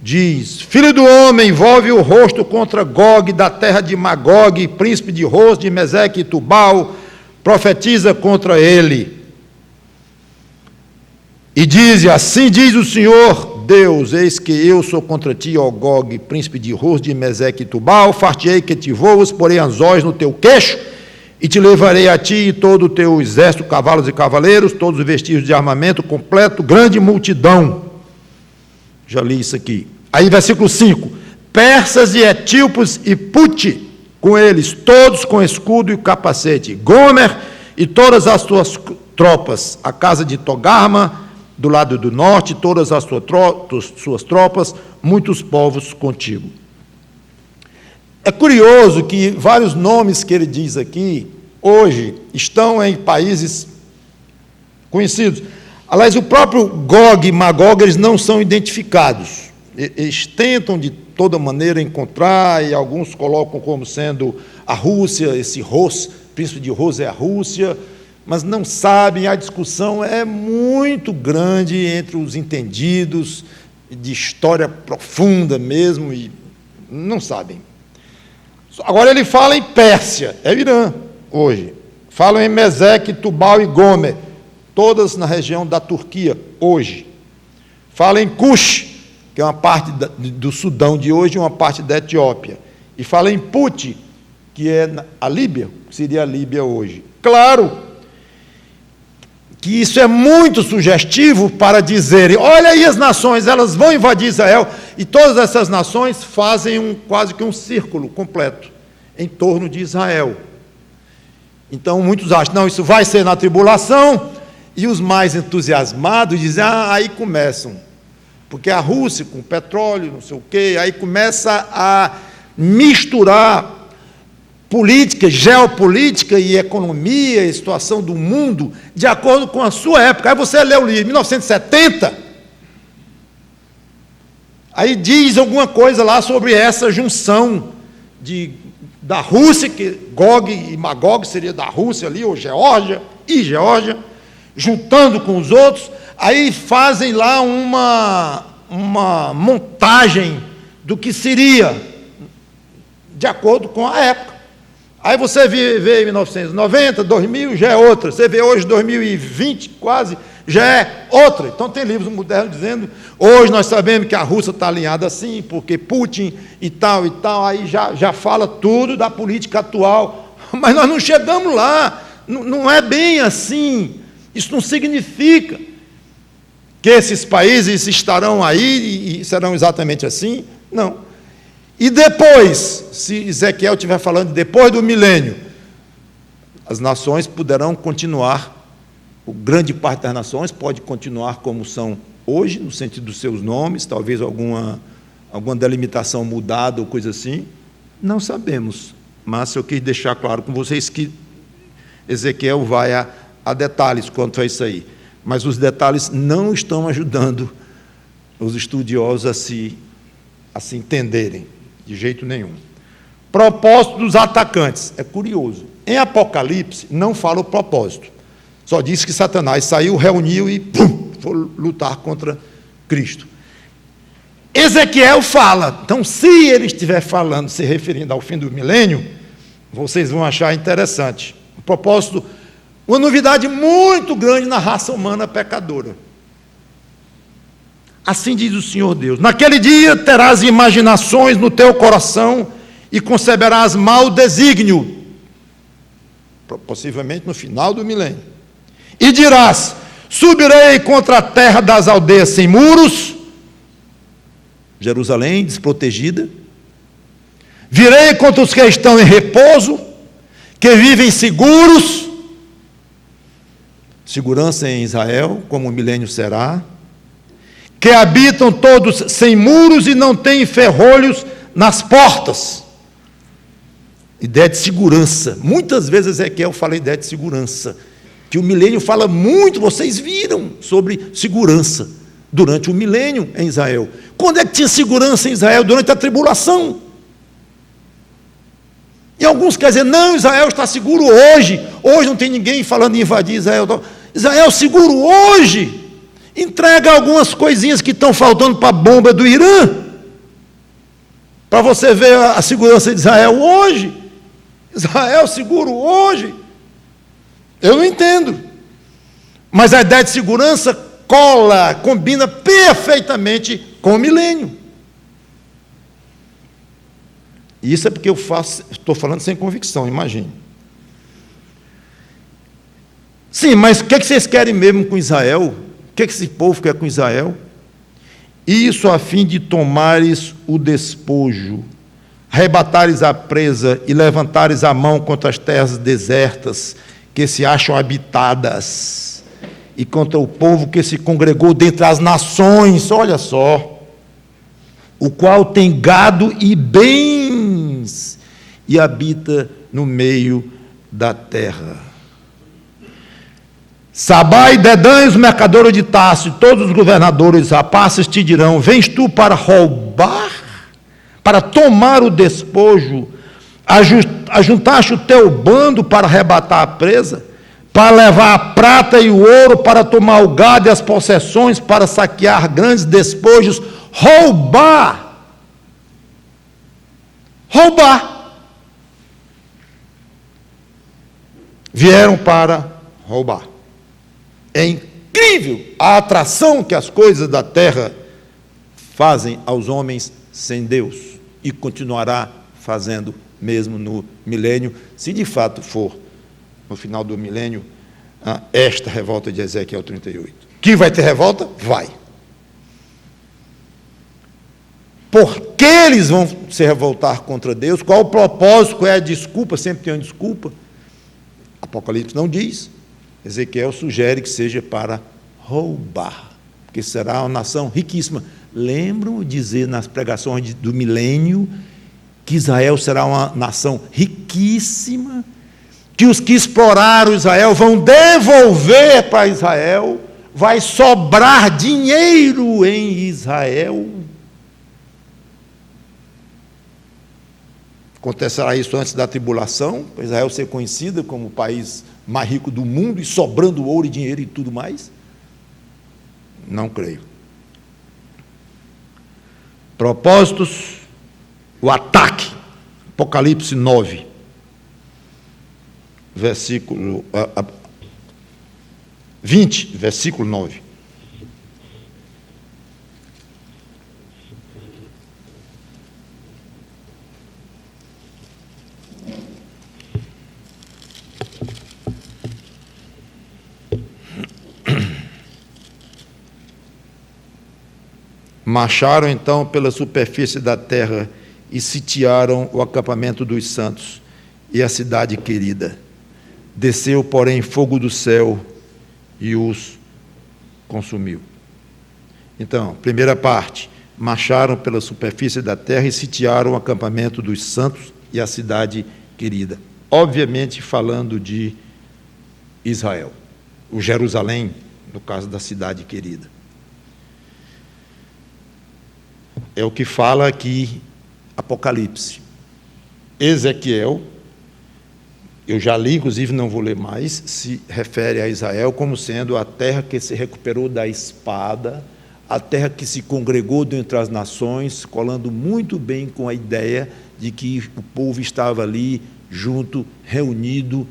diz: Filho do homem, volve o rosto contra Gog, da terra de Magog, príncipe de Ros, de Meseque e Tubal, profetiza contra ele. E diz: assim diz o Senhor Deus, eis que eu sou contra ti, ó Gog, príncipe de Ros, de Meseque e Tubal, far-te-ei que te voas, porei anzóis no teu queixo, e te levarei a ti e todo o teu exército, cavalos e cavaleiros, todos os vestidos de armamento completo, grande multidão. Já li isso aqui. Aí, versículo 5: persas e etíopes e Puti, com eles, todos com escudo e capacete, Gomer e todas as tuas tropas, a casa de Togarma, do lado do norte, todas as suas tropas, muitos povos contigo. É curioso que vários nomes que ele diz aqui, hoje, estão em países conhecidos. Aliás, o próprio Gog e Magog, eles não são identificados. Eles tentam de toda maneira encontrar, e alguns colocam como sendo a Rússia, esse Ros, príncipe de Ros é a Rússia, mas não sabem, a discussão é muito grande entre os entendidos, de história profunda mesmo, e não sabem. Agora ele fala em Pérsia, é Irã, hoje. Falam em Meseque, Tubal e Gomer, todas na região da Turquia, hoje. Fala em Cush, que é uma parte do Sudão de hoje e uma parte da Etiópia. E fala em Puti, que é a Líbia, que seria a Líbia hoje. Claro que isso é muito sugestivo para dizerem: olha aí as nações, elas vão invadir Israel, e todas essas nações fazem quase que um círculo completo em torno de Israel. Então muitos acham: não, isso vai ser na tribulação, e os mais entusiasmados dizem: aí começam, porque a Rússia com petróleo, não sei o quê, aí começa a misturar política, geopolítica e economia e situação do mundo de acordo com a sua época. Aí você lê o livro, 1970, aí diz alguma coisa lá sobre essa junção da Rússia, que Gog e Magog seria da Rússia ali, ou Geórgia, juntando com os outros. Aí fazem lá uma montagem do que seria, de acordo com a época. Aí você vê em 1990, 2000, já é outra. Você vê hoje, 2020, quase, já é outra. Então tem livros modernos dizendo: hoje nós sabemos que a Rússia está alinhada assim, porque Putin e tal, aí já fala tudo da política atual. Mas nós não chegamos lá, não é bem assim. Isso não significa que esses países estarão aí e serão exatamente assim, não. E depois, se Ezequiel estiver falando depois do milênio, as nações poderão continuar, grande parte das nações pode continuar como são hoje, no sentido dos seus nomes, talvez alguma delimitação mudada ou coisa assim, não sabemos. Mas eu quis deixar claro com vocês que Ezequiel vai a detalhes quanto a isso aí. Mas os detalhes não estão ajudando os estudiosos a se entenderem, de jeito nenhum. Propósito dos atacantes. É curioso. Em Apocalipse, não fala o propósito. Só diz que Satanás saiu, reuniu e foi lutar contra Cristo. Ezequiel fala. Então, se ele estiver falando, se referindo ao fim do milênio, vocês vão achar interessante. O propósito, uma novidade muito grande na raça humana pecadora. Assim diz o Senhor Deus: naquele dia terás imaginações no teu coração e conceberás mau desígnio, possivelmente no final do milênio, e dirás: subirei contra a terra das aldeias sem muros, Jerusalém desprotegida, virei contra os que estão em repouso, que vivem seguros, segurança em Israel, como o milênio será, que habitam todos sem muros e não têm ferrolhos nas portas. Ideia de segurança. Muitas vezes Ezequiel fala ideia de segurança, que o milênio fala muito, vocês viram, sobre segurança durante o milênio em Israel. Quando é que tinha segurança em Israel? Durante a tribulação. E alguns querem dizer, não, Israel está seguro hoje não tem ninguém falando em invadir Israel. Israel seguro hoje. Entrega algumas coisinhas que estão faltando para a bomba do Irã, para você ver a segurança de Israel hoje. Israel seguro hoje. Eu não entendo. Mas a ideia de segurança combina perfeitamente com o milênio. E isso é porque estou falando sem convicção, imagine. Sim, mas o que vocês querem mesmo com Israel? O que esse povo quer com Israel? Isso a fim de tomares o despojo, arrebatares a presa e levantares a mão contra as terras desertas que se acham habitadas, e contra o povo que se congregou dentre as nações, olha só, o qual tem gado e bens, e habita no meio da terra. Sabá e Dedã, os mercadores de Tarso, e todos os governadores rapaces te dirão: vens tu para roubar, para tomar o despojo, ajuntaste o teu bando para arrebatar a presa, para levar a prata e o ouro, para tomar o gado e as possessões, para saquear grandes despojos, roubar. Vieram para roubar. É incrível a atração que as coisas da terra fazem aos homens sem Deus, e continuará fazendo mesmo no milênio, se de fato for no final do milênio esta revolta de Ezequiel 38. Que vai ter revolta? Vai. Por que eles vão se revoltar contra Deus? Qual o propósito? Qual é a desculpa? Sempre tem uma desculpa. Apocalipse não diz. Ezequiel sugere que seja para roubar, porque será uma nação riquíssima. Lembram dizer nas pregações do milênio que Israel será uma nação riquíssima, que os que exploraram Israel vão devolver para Israel, vai sobrar dinheiro em Israel. Acontecerá isso antes da tribulação, para Israel ser conhecida como o país mais rico do mundo e sobrando ouro e dinheiro e tudo mais? Não creio. Propósitos, o ataque. Apocalipse 9, versículo 20, versículo 9. Marcharam então pela superfície da terra e sitiaram o acampamento dos santos e a cidade querida. Desceu, porém, fogo do céu e os consumiu. Então, primeira parte, marcharam pela superfície da terra e sitiaram o acampamento dos santos e a cidade querida. Obviamente falando de Israel, o Jerusalém, no caso da cidade querida. É o que fala aqui Apocalipse. Ezequiel, eu já li, inclusive não vou ler mais, se refere a Israel como sendo a terra que se recuperou da espada, a terra que se congregou dentre as nações, colando muito bem com a ideia de que o povo estava ali junto, reunido,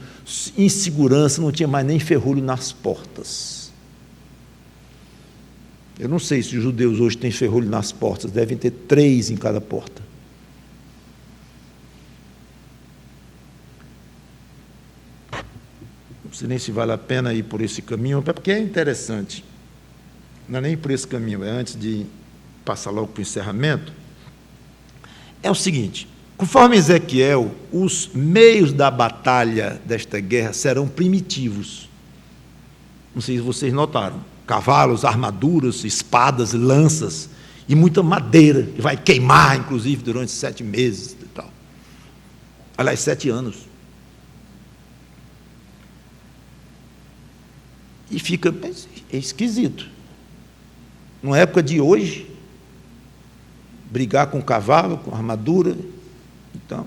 em segurança, não tinha mais nem ferrolho nas portas. Eu não sei se os judeus hoje têm ferrolho nas portas, devem ter 3 em cada porta. Não sei nem se vale a pena ir por esse caminho, porque é interessante. Não é nem por esse caminho, é antes de passar logo para o encerramento. É o seguinte, conforme Ezequiel, os meios da batalha desta guerra serão primitivos. Não sei se vocês notaram. Cavalos, armaduras, espadas, lanças e muita madeira, que vai queimar, inclusive, durante 7 meses e tal. Aliás, 7 anos. E fica esquisito. Na época de hoje, brigar com cavalo, com armadura, então.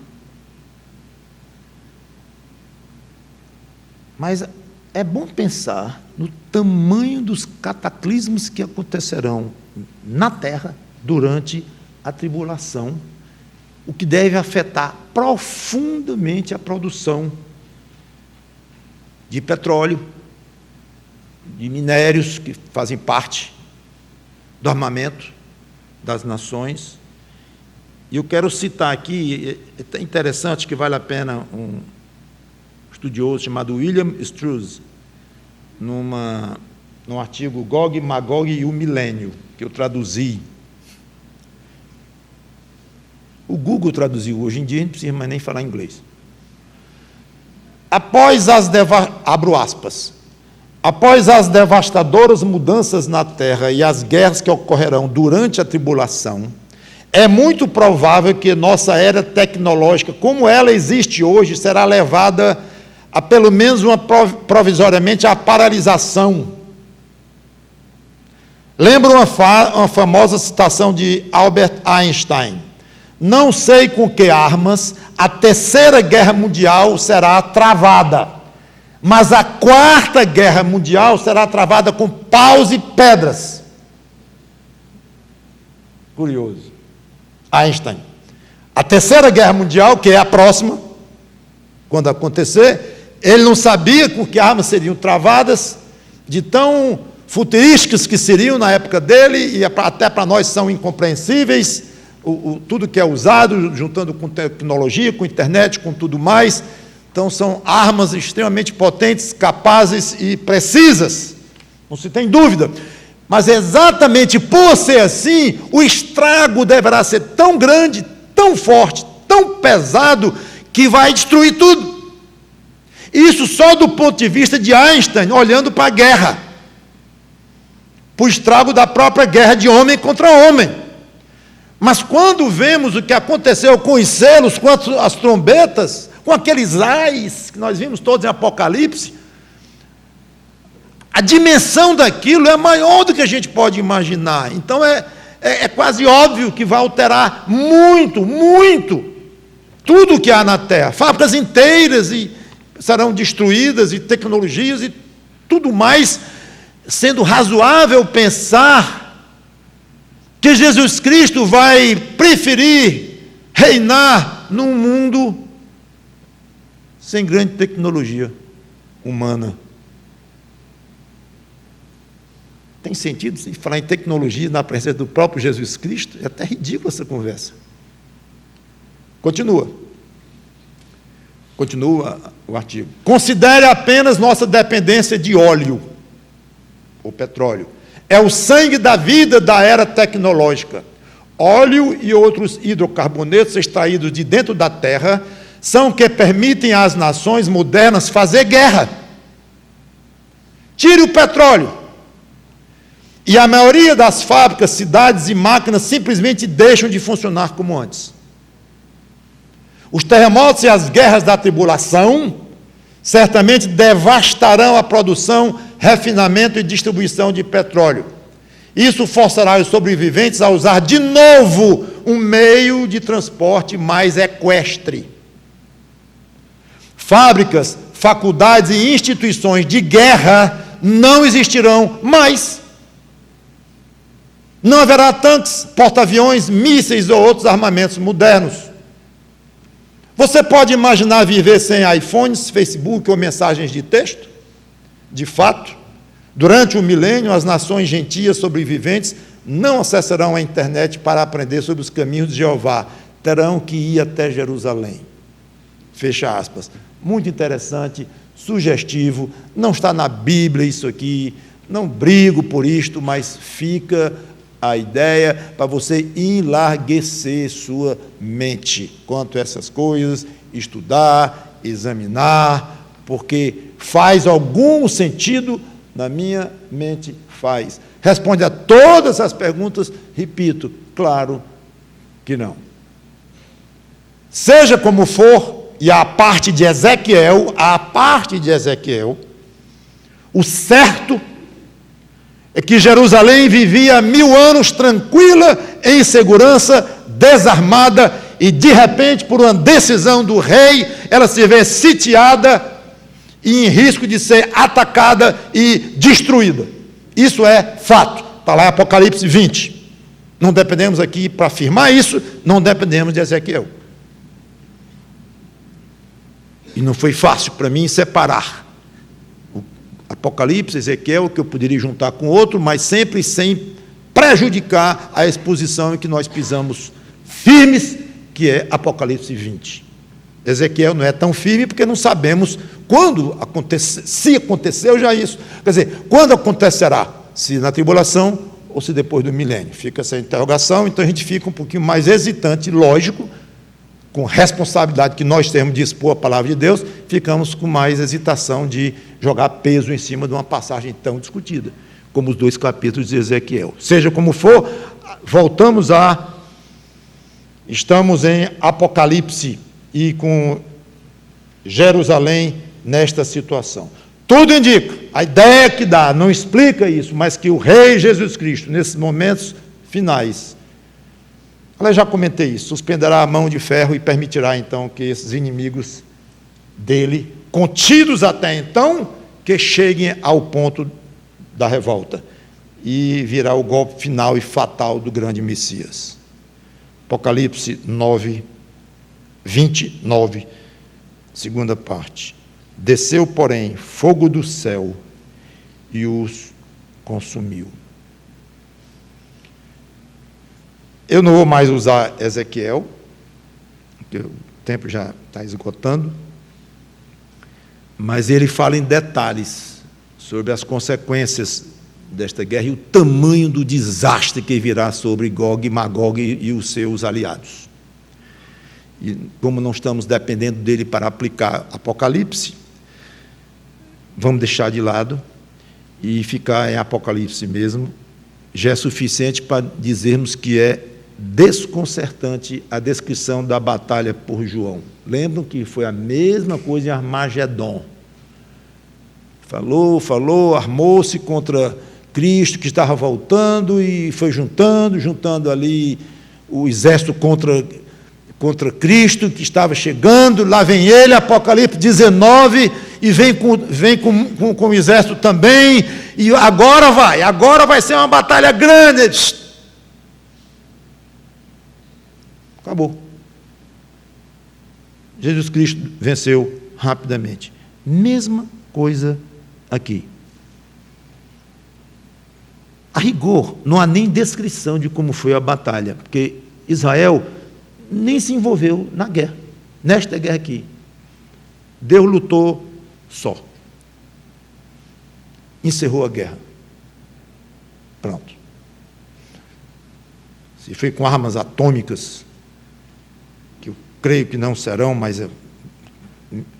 Mas é bom pensar no tamanho dos cataclismos que acontecerão na Terra durante a tribulação, o que deve afetar profundamente a produção de petróleo, de minérios que fazem parte do armamento das nações. E eu quero citar aqui, é interessante que vale a pena um estudioso chamado William Strauss, num artigo Gog, Magog e o Milênio, que eu traduzi. O Google traduziu, hoje em dia a gente não precisa mais nem falar inglês. Abro aspas, após as devastadoras mudanças na terra e as guerras que ocorrerão durante a tribulação, é muito provável que nossa era tecnológica, como ela existe hoje, será levada a pelo menos provisoriamente a paralisação. Lembro uma famosa citação de Albert Einstein: não sei com que armas a terceira guerra mundial será travada, mas a quarta guerra mundial será travada com paus e pedras. Curioso. Einstein. A terceira guerra mundial, que é a próxima, quando acontecer, ele não sabia com que armas seriam travadas, de tão futurísticas que seriam na época dele, e até para nós são incompreensíveis, tudo que é usado, juntando com tecnologia, com internet, com tudo mais. Então são armas extremamente potentes, capazes e precisas, não se tem dúvida. Mas exatamente por ser assim, o estrago deverá ser tão grande, tão forte, tão pesado, que vai destruir tudo. Isso só do ponto de vista de Einstein, olhando para a guerra, para o estrago da própria guerra de homem contra homem. Mas quando vemos o que aconteceu com os selos, com as trombetas, com aqueles ais que nós vimos todos em Apocalipse, a dimensão daquilo é maior do que a gente pode imaginar. Então é quase óbvio que vai alterar muito, muito tudo o que há na Terra. Fábricas inteiras serão destruídas, e tecnologias e tudo mais, sendo razoável pensar que Jesus Cristo vai preferir reinar num mundo sem grande tecnologia humana. Tem sentido se falar em tecnologia na presença do próprio Jesus Cristo? É até ridícula essa conversa. Continua o artigo. Considere apenas nossa dependência de óleo, ou petróleo. É o sangue da vida da era tecnológica. óleo e outros hidrocarbonetos extraídos de dentro da terra são que permitem às nações modernas fazer guerra. Tire o petróleo. E a maioria das fábricas, cidades e máquinas simplesmente deixam de funcionar como antes. Os terremotos e as guerras da tribulação certamente devastarão a produção, refinamento e distribuição de petróleo. Isso forçará os sobreviventes a usar de novo um meio de transporte mais equestre. Fábricas, faculdades e instituições de guerra não existirão mais. Não haverá tanques, porta-aviões, mísseis ou outros armamentos modernos. Você pode imaginar viver sem iPhones, Facebook ou mensagens de texto? De fato, durante o milênio, as nações gentias sobreviventes não acessarão a internet para aprender sobre os caminhos de Jeová. Terão que ir até Jerusalém. Fecha aspas. Muito interessante, sugestivo, não está na Bíblia isso aqui, não brigo por isto, mas fica a ideia para você enlarguecer sua mente quanto a essas coisas, estudar, examinar, porque faz algum sentido, na minha mente faz. Responde a todas as perguntas, repito, claro que não. Seja como for, e a parte de Ezequiel, o certo é que Jerusalém vivia 1000 anos tranquila, em segurança, desarmada, e de repente, por uma decisão do rei, ela se vê sitiada e em risco de ser atacada e destruída. Isso é fato. Está lá em Apocalipse 20. Não dependemos aqui, para afirmar isso, não dependemos de Ezequiel. E não foi fácil para mim separar o Apocalipse, Ezequiel, que eu poderia juntar com outro, mas sempre sem prejudicar a exposição em que nós pisamos firmes, que é Apocalipse 20. Ezequiel não é tão firme porque não sabemos quando acontece, se aconteceu já isso. Quer dizer, quando acontecerá? Se na tribulação ou se depois do milênio? Fica essa interrogação, então a gente fica um pouquinho mais hesitante, lógico, com responsabilidade que nós temos de expor a palavra de Deus, ficamos com mais hesitação de jogar peso em cima de uma passagem tão discutida, como os 2 capítulos de Ezequiel. Seja como for, estamos em Apocalipse e com Jerusalém nesta situação. Tudo indica, a ideia que dá, não explica isso, mas que o Rei Jesus Cristo, nesses momentos finais, eu já comentei isso, suspenderá a mão de ferro e permitirá então que esses inimigos dele, contidos até então, que cheguem ao ponto da revolta, e virá o golpe final e fatal do grande Messias. Apocalipse 9, 29, segunda parte. Desceu, porém, fogo do céu e os consumiu. Eu não vou mais usar Ezequiel, porque o tempo já está esgotando, mas ele fala em detalhes sobre as consequências desta guerra e o tamanho do desastre que virá sobre Gog e Magog e os seus aliados. E como não estamos dependendo dele para aplicar Apocalipse, vamos deixar de lado e ficar em Apocalipse mesmo. Já é suficiente para dizermos que é desconcertante a descrição da batalha por João. Lembram que foi a mesma coisa em Armagedon. Falou, armou-se contra Cristo que estava voltando e foi juntando ali o exército contra Cristo que estava chegando. Lá vem ele, Apocalipse 19, e vem com o exército também, e agora vai ser uma batalha grande. Acabou. Jesus Cristo venceu rapidamente. Mesma coisa aqui. A rigor, não há nem descrição de como foi a batalha, porque Israel nem se envolveu na guerra, nesta guerra aqui. Deus lutou só. Encerrou a guerra. Pronto. se foi com armas atômicas, que eu creio que não serão, mas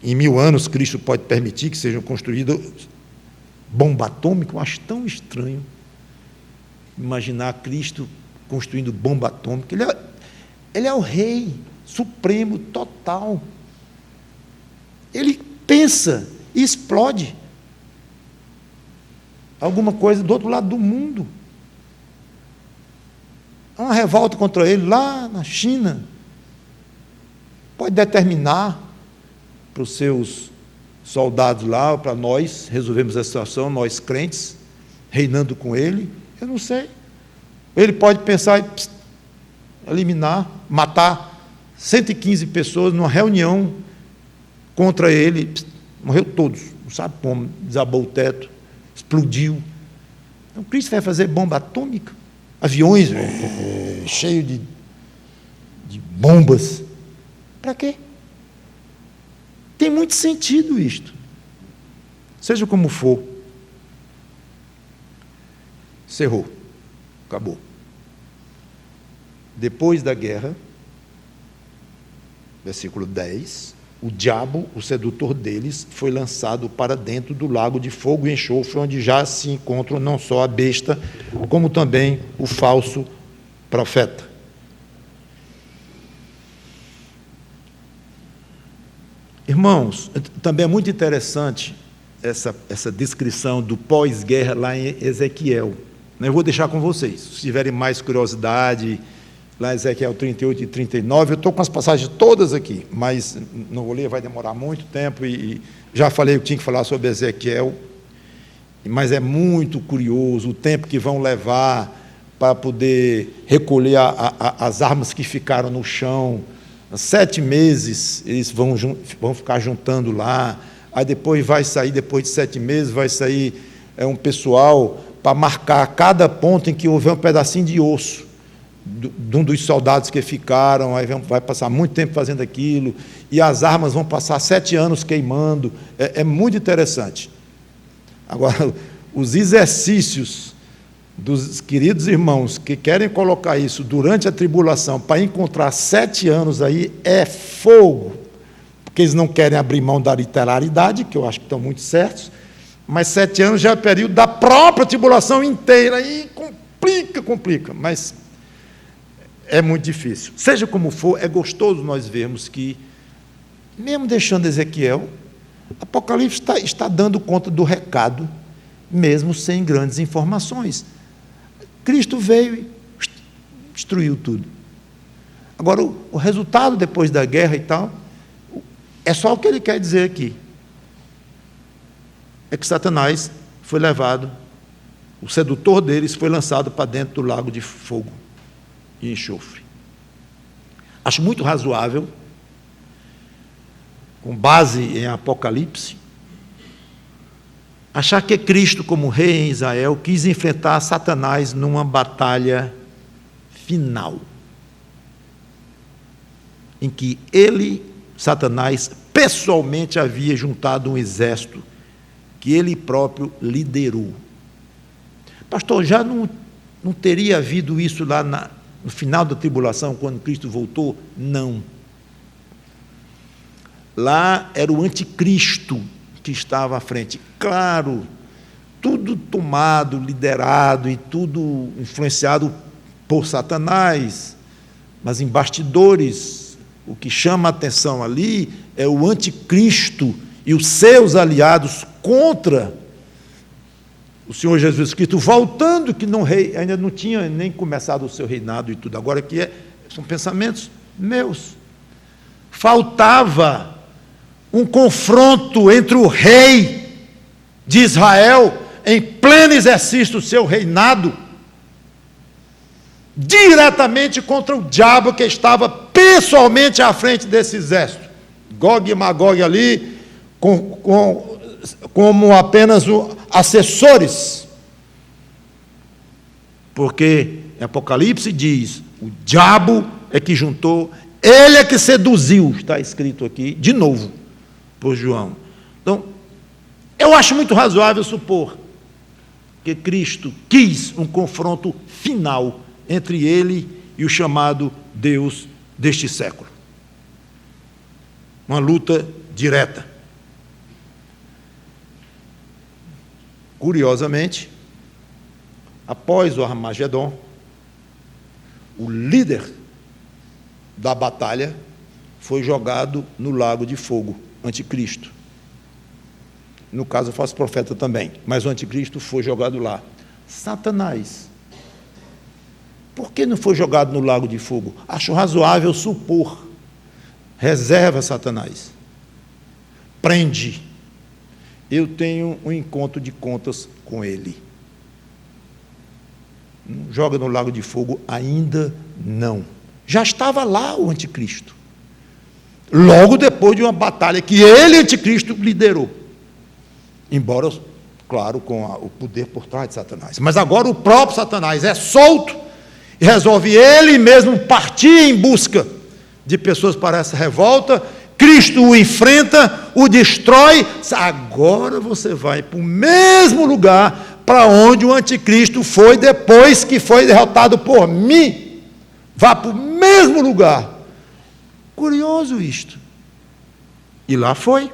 em 1000 anos Cristo pode permitir que sejam construídas bomba atômica. Eu acho tão estranho imaginar Cristo construindo bomba atômica. Ele é o rei supremo, total. Ele pensa e explode alguma coisa do outro lado do mundo. Há uma revolta contra ele lá na China. Pode determinar para os seus soldados lá, ou para nós resolvermos a situação, nós crentes, reinando com ele. Eu não sei. Ele pode pensar em eliminar, matar 115 pessoas numa reunião contra ele. Morreu todos, não sabe como, desabou o teto, explodiu. Então Cristo vai fazer bomba atômica, aviões cheios de bombas. Para quê? Tem muito sentido isto. Seja como for, cerrou, acabou. Depois da guerra, versículo 10, o diabo, o sedutor deles, foi lançado para dentro do lago de fogo e enxofre, onde já se encontram não só a besta, como também o falso profeta. Irmãos, também é muito interessante essa descrição do pós-guerra lá em Ezequiel. Eu vou deixar com vocês, se tiverem mais curiosidade, lá em Ezequiel 38 e 39, eu estou com as passagens todas aqui, mas não vou ler, vai demorar muito tempo, e já falei o que tinha que falar sobre Ezequiel, mas é muito curioso o tempo que vão levar para poder recolher as armas que ficaram no chão. 7 meses eles vão ficar juntando lá, aí depois vai sair, depois de 7 meses, vai sair um pessoal para marcar cada ponto em que houver um pedacinho de osso de um dos soldados que ficaram. Aí vai passar muito tempo fazendo aquilo, e as armas vão passar 7 anos queimando. É muito interessante. Agora, os exercícios dos queridos irmãos que querem colocar isso durante a tribulação para encontrar 7 anos aí é fogo, porque eles não querem abrir mão da literalidade, que eu acho que estão muito certos, mas 7 anos já é o período da própria tribulação inteira, e complica, mas é muito difícil. Seja como for, é gostoso nós vermos que, mesmo deixando Ezequiel, Apocalipse está dando conta do recado, mesmo sem grandes informações. Cristo veio e destruiu tudo. Agora, o resultado depois da guerra e tal, é só o que ele quer dizer aqui. É que Satanás foi levado, o sedutor deles foi lançado para dentro do lago de fogo e enxofre. Acho muito razoável, com base em Apocalipse, achar que Cristo, como rei em Israel, quis enfrentar Satanás numa batalha final, em que ele, Satanás, pessoalmente havia juntado um exército que ele próprio liderou. Pastor, já não teria havido isso lá no final da tribulação, quando Cristo voltou? Não. Lá era o anticristo que estava à frente. Claro, tudo tomado, liderado e tudo influenciado por Satanás, mas em bastidores, o que chama a atenção ali é o anticristo e os seus aliados contra o Senhor Jesus Cristo, voltando, que ainda não tinha nem começado o seu reinado e tudo, agora que são pensamentos meus. Faltava um confronto entre o rei de Israel, em pleno exercício do seu reinado, diretamente contra o diabo, que estava pessoalmente à frente desse exército. Gog e Magog ali, como apenas assessores, porque em Apocalipse diz, o diabo é que juntou, ele é que seduziu, está escrito aqui, de novo, por João. Então, eu acho muito razoável supor que Cristo quis um confronto final entre ele e o chamado Deus deste século. Uma luta direta. Curiosamente, após o Armagedon, o líder da batalha foi jogado no lago de fogo, anticristo. No caso, o falso profeta também, mas o anticristo foi jogado lá. Satanás, por que não foi jogado no lago de fogo? Acho razoável supor. Reserva Satanás. Prende. Eu tenho um encontro de contas com ele. Não joga no lago de fogo ainda não. Já estava lá o anticristo. Logo depois de uma batalha que ele, anticristo, liderou. Embora, claro, com o poder por trás de Satanás. Mas agora o próprio Satanás é solto e resolve ele mesmo partir em busca de pessoas para essa revolta. Cristo o enfrenta, o destrói. Agora você vai para o mesmo lugar para onde o anticristo foi depois que foi derrotado por mim. Vá para o mesmo lugar. Curioso isto. E lá foi.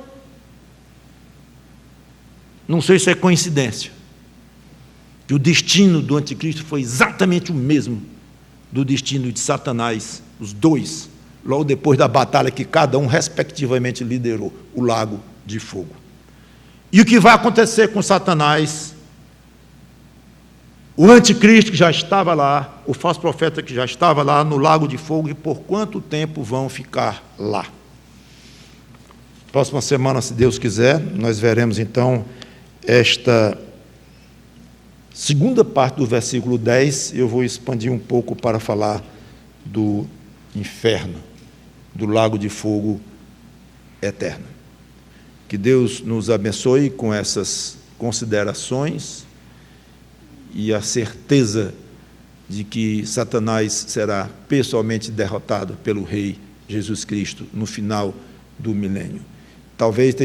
Não sei se é coincidência. Que o destino do anticristo foi exatamente o mesmo do destino de Satanás, os dois, logo depois da batalha que cada um respectivamente liderou, o lago de fogo. E o que vai acontecer com Satanás? O anticristo que já estava lá, o falso profeta que já estava lá no lago de fogo, e por quanto tempo vão ficar lá? Próxima semana, se Deus quiser, nós veremos então esta segunda parte do versículo 10. Eu vou expandir um pouco para falar do inferno, do lago de fogo eterno. Que Deus nos abençoe com essas considerações e a certeza de que Satanás será pessoalmente derrotado pelo Rei Jesus Cristo no final do milênio. Talvez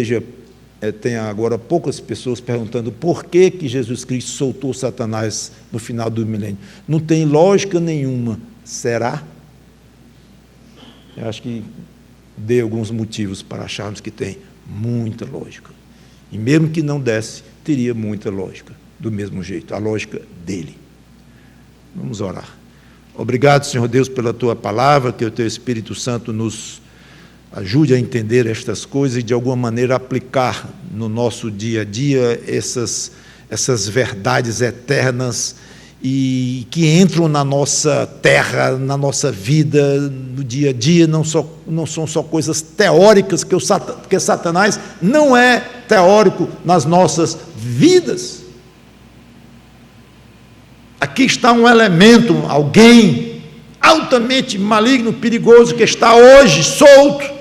tenha agora poucas pessoas perguntando por que Jesus Cristo soltou Satanás no final do milênio. Não tem lógica nenhuma. Será? Eu acho que dei alguns motivos para acharmos que tem muita lógica. E mesmo que não desse, teria muita lógica, do mesmo jeito, a lógica dele. Vamos orar. Obrigado, Senhor Deus, pela Tua palavra, que o Teu Espírito Santo nos ajude a entender estas coisas e, de alguma maneira, aplicar no nosso dia a dia essas verdades eternas e que entram na nossa terra, na nossa vida, no dia a dia. Não são só coisas teóricas, porque Satanás não é teórico nas nossas vidas. Aqui está um elemento, alguém altamente maligno, perigoso, que está hoje solto,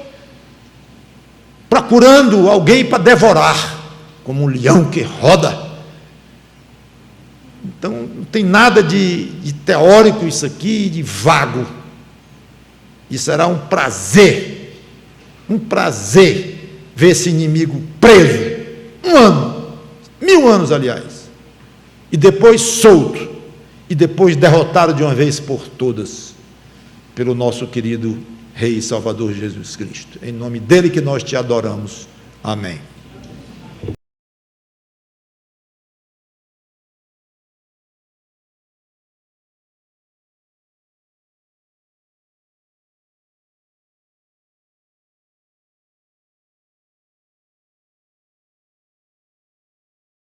procurando alguém para devorar, como um leão que roda. Então, não tem nada de teórico isso aqui, de vago. E será um prazer ver esse inimigo preso, 1 ano, 1000 anos, aliás, e depois solto, e depois derrotado de uma vez por todas, pelo nosso querido Rei e Salvador Jesus Cristo. Em nome dele que nós te adoramos. Amém.